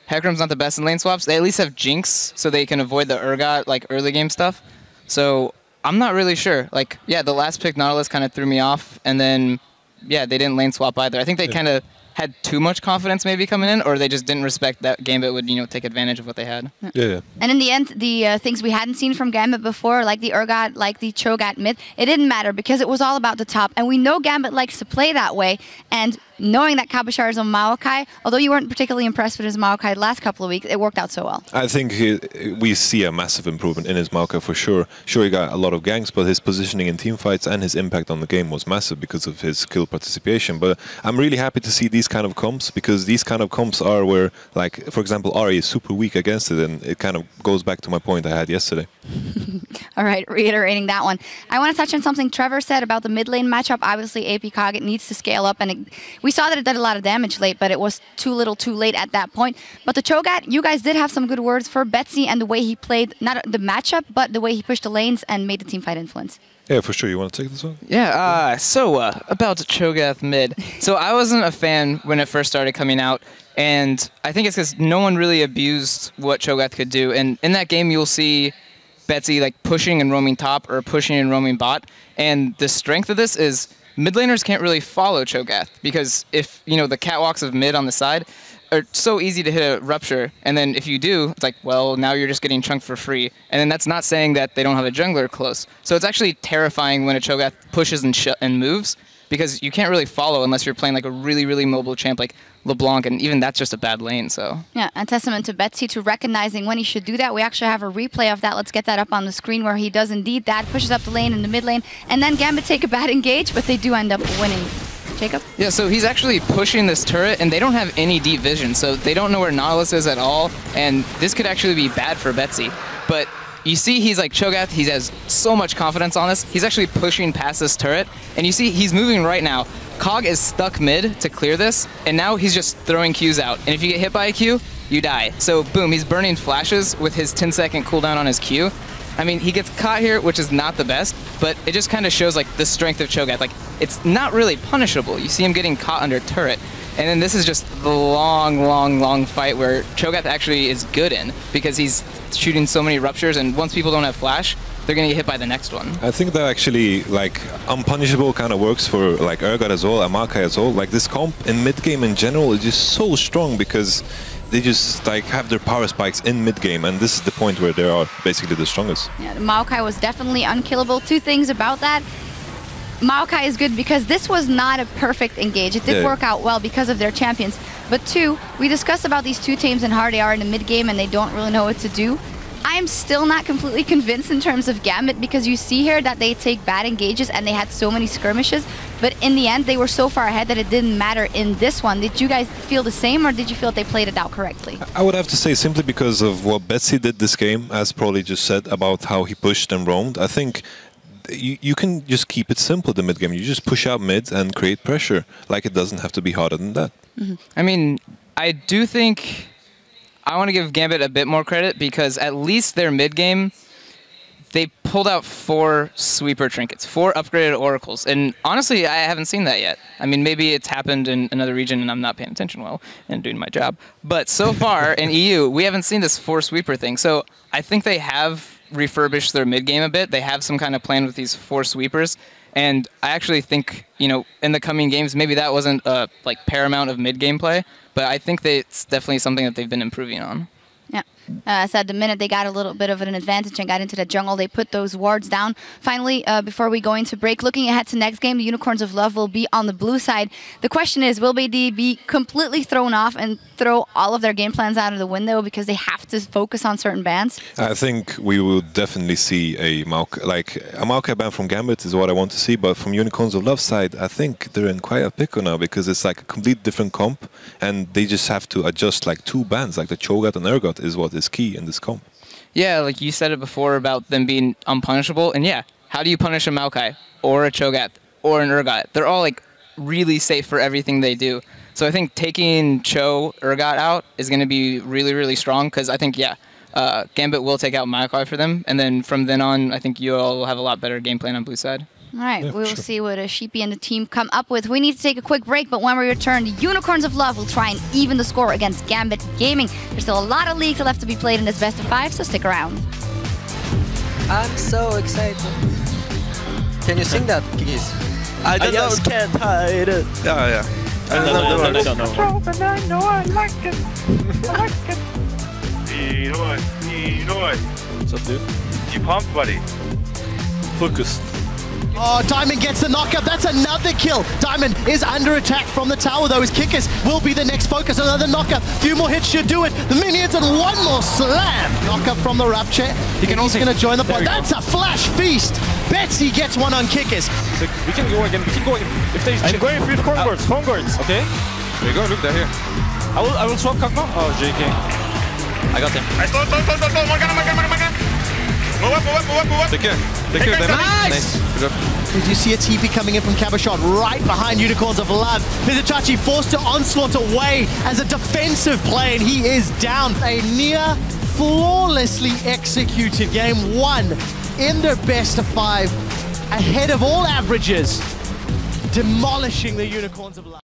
S8: Hecarim's not the best in lane swaps, they at least have Jinx, so they can avoid the Urgot, like, early game stuff. So, I'm not really sure. Like, yeah, the last pick, Nautilus, kind of threw me off, and then, yeah, they didn't lane swap either. I think they kind of had too much confidence maybe coming in, or they just didn't respect that Gambit would, you know, take advantage of what they had.
S9: Yeah.
S7: And in the end, the things we hadn't seen from Gambit before, like the Urgot, like the Cho'Gath mid, it didn't matter because it was all about the top. And we know Gambit likes to play that way. And knowing that Cabochard is on Maokai, although you weren't particularly impressed with his Maokai the last couple of weeks, it worked out so well.
S9: I think we see a massive improvement in his Maokai for sure. Sure, he got a lot of ganks, but his positioning in team fights and his impact on the game was massive because of his skill participation. But I'm really happy to see these kind of comps, because these kind of comps are where, like, for example, Ahri is super weak against it, and it kind of goes back to my point I had yesterday.
S7: All right, reiterating that one. I want to touch on something Trevor said about the mid lane matchup. Obviously, AP Kog, it needs to scale up, and we saw that it did a lot of damage late, but it was too little too late at that point. But the Cho'Gath, you guys did have some good words for Betsy and the way he played, not the matchup, but the way he pushed the lanes and made the team fight influence.
S9: Yeah, for sure. You want to take this one?
S8: Yeah, about Cho'Gath mid. So I wasn't a fan when it first started coming out, and I think it's because no one really abused what Cho'Gath could do. And in that game, you'll see Betsy like pushing and roaming top or pushing and roaming bot. And the strength of this is mid laners can't really follow Cho'Gath, because if, you know, the catwalks of mid on the side are so easy to hit a rupture, and then if you do, it's like, well, now you're just getting chunked for free. And then that's not saying that they don't have a jungler close. So it's actually terrifying when a Cho'Gath pushes and moves, because you can't really follow unless you're playing like a really, really mobile champ like LeBlanc, and even that's just a bad lane, so.
S7: Yeah, and testament to Betsy to recognizing when he should do that. We actually have a replay of that. Let's get that up on the screen where he does indeed that, pushes up the lane in the mid lane, and then Gambit take a bad engage, but they do end up winning. Jacob?
S8: Yeah, so he's actually pushing this turret, and they don't have any deep vision, so they don't know where Nautilus is at all, and this could actually be bad for Betsy. But you see he's like Cho'Gath, he has so much confidence on this. He's actually pushing past this turret, and you see he's moving right now. Cog is stuck mid to clear this, and now he's just throwing Qs out. And if you get hit by a Q, you die. So boom, he's burning flashes with his 10-second cooldown on his Q. I mean, he gets caught here, which is not the best, but it just kind of shows like the strength of Cho'Gath. Like, it's not really punishable. You see him getting caught under turret. And then this is just the long fight where Cho'Gath actually is good in, because he's shooting so many ruptures, and once people don't have flash, they're going to get hit by the next one.
S9: I think that actually, like, unpunishable kind of works for, like, Urgot as well, and Maokai as well. Like, this comp in mid-game in general is just so strong, because they just, like, have their power spikes in mid-game, and this is the point where they are basically the strongest.
S7: Yeah, Maokai was definitely unkillable. 2 things about that. Maokai is good because this was not a perfect engage. It did work out well because of their champions. But 2, we discussed about these 2 teams and how they are in the mid-game and they don't really know what to do. I am still not completely convinced in terms of Gambit, because you see here that they take bad engages and they had so many skirmishes, but in the end they were so far ahead that it didn't matter in this one. Did you guys feel the same, or did you feel that they played it out correctly?
S9: I would have to say simply because of what Betsy did this game, as Probably just said about how he pushed and roamed. I think you can just keep it simple the mid game. You just push out mid and create pressure. Like, it doesn't have to be harder than that.
S8: I mean, I do think I want to give Gambit a bit more credit because at least their mid game, they pulled out 4 sweeper trinkets, 4 upgraded oracles. And honestly, I haven't seen that yet. I mean, maybe it's happened in another region and I'm not paying attention well and doing my job. But so far in EU, we haven't seen this 4 sweeper thing. So I think they have refurbished their mid game a bit. They have some kind of plan with these 4 sweepers. And I actually think, you know, in the coming games, maybe that wasn't a paramount of mid game play, but I think that it's definitely something that they've been improving on.
S7: Yeah. So at the minute they got a little bit of an advantage and got into the jungle, they put those wards down. Finally, before we go into break, looking ahead to next game, the Unicorns of Love will be on the blue side. The question is, will they be completely thrown off and throw all of their game plans out of the window because they have to focus on certain bans?
S9: I think we will definitely see a Maokai ban from Gambit is what I want to see, but from Unicorns of Love side, I think they're in quite a pickle now because it's like a complete different comp and they just have to adjust like 2 bans, like the Cho'Gath and Urgot is what is key in this comp.
S8: Yeah, like you said it before about them being unpunishable, and yeah, how do you punish a Maokai or a Cho'Gath or an Urgot? They're all like really safe for everything they do. So I think taking Urgot out is going to be really, really strong because I think, yeah, Gambit will take out Maokai for them, and then from then on, I think UOL will have a lot better game plan on blue side.
S7: All right, we will see what Sheepy and the team come up with. We need to take a quick break, but when we return, the Unicorns of Love will try and even the score against Gambit Gaming. There's still a lot of leagues left to be played in this best of 5, so stick around.
S13: I'm so excited. Can you sing that, Kikis?
S14: I don't know.
S13: Can't hide it.
S14: Yeah. I don't know.
S15: But I know I like it. I like it.
S14: What's up, dude?
S15: You pumped, buddy?
S14: Focused.
S3: Oh, Diamond gets the knockup. That's another kill. Diamond is under attack from the tower, though. His kickers will be the next focus. Another knockup. Few more hits should do it. The minions and one more slam. Knockup from the Rapture. He's going to join the play. That's a flash feast. Betsy gets one on kickers.
S14: We can go again. If they I'm going for Homeguards. Okay. There you go. Look, they're here. I will swap Kagma. Oh, JK. I got him. Move up. Take care.
S3: Nice! Did you see a TP coming in from Cabochon right behind Unicorns of Love? Mizuchachi forced to onslaught away as a defensive play, and he is down. A near flawlessly executed game 1 in their best of 5, ahead of all averages, demolishing the Unicorns of Love.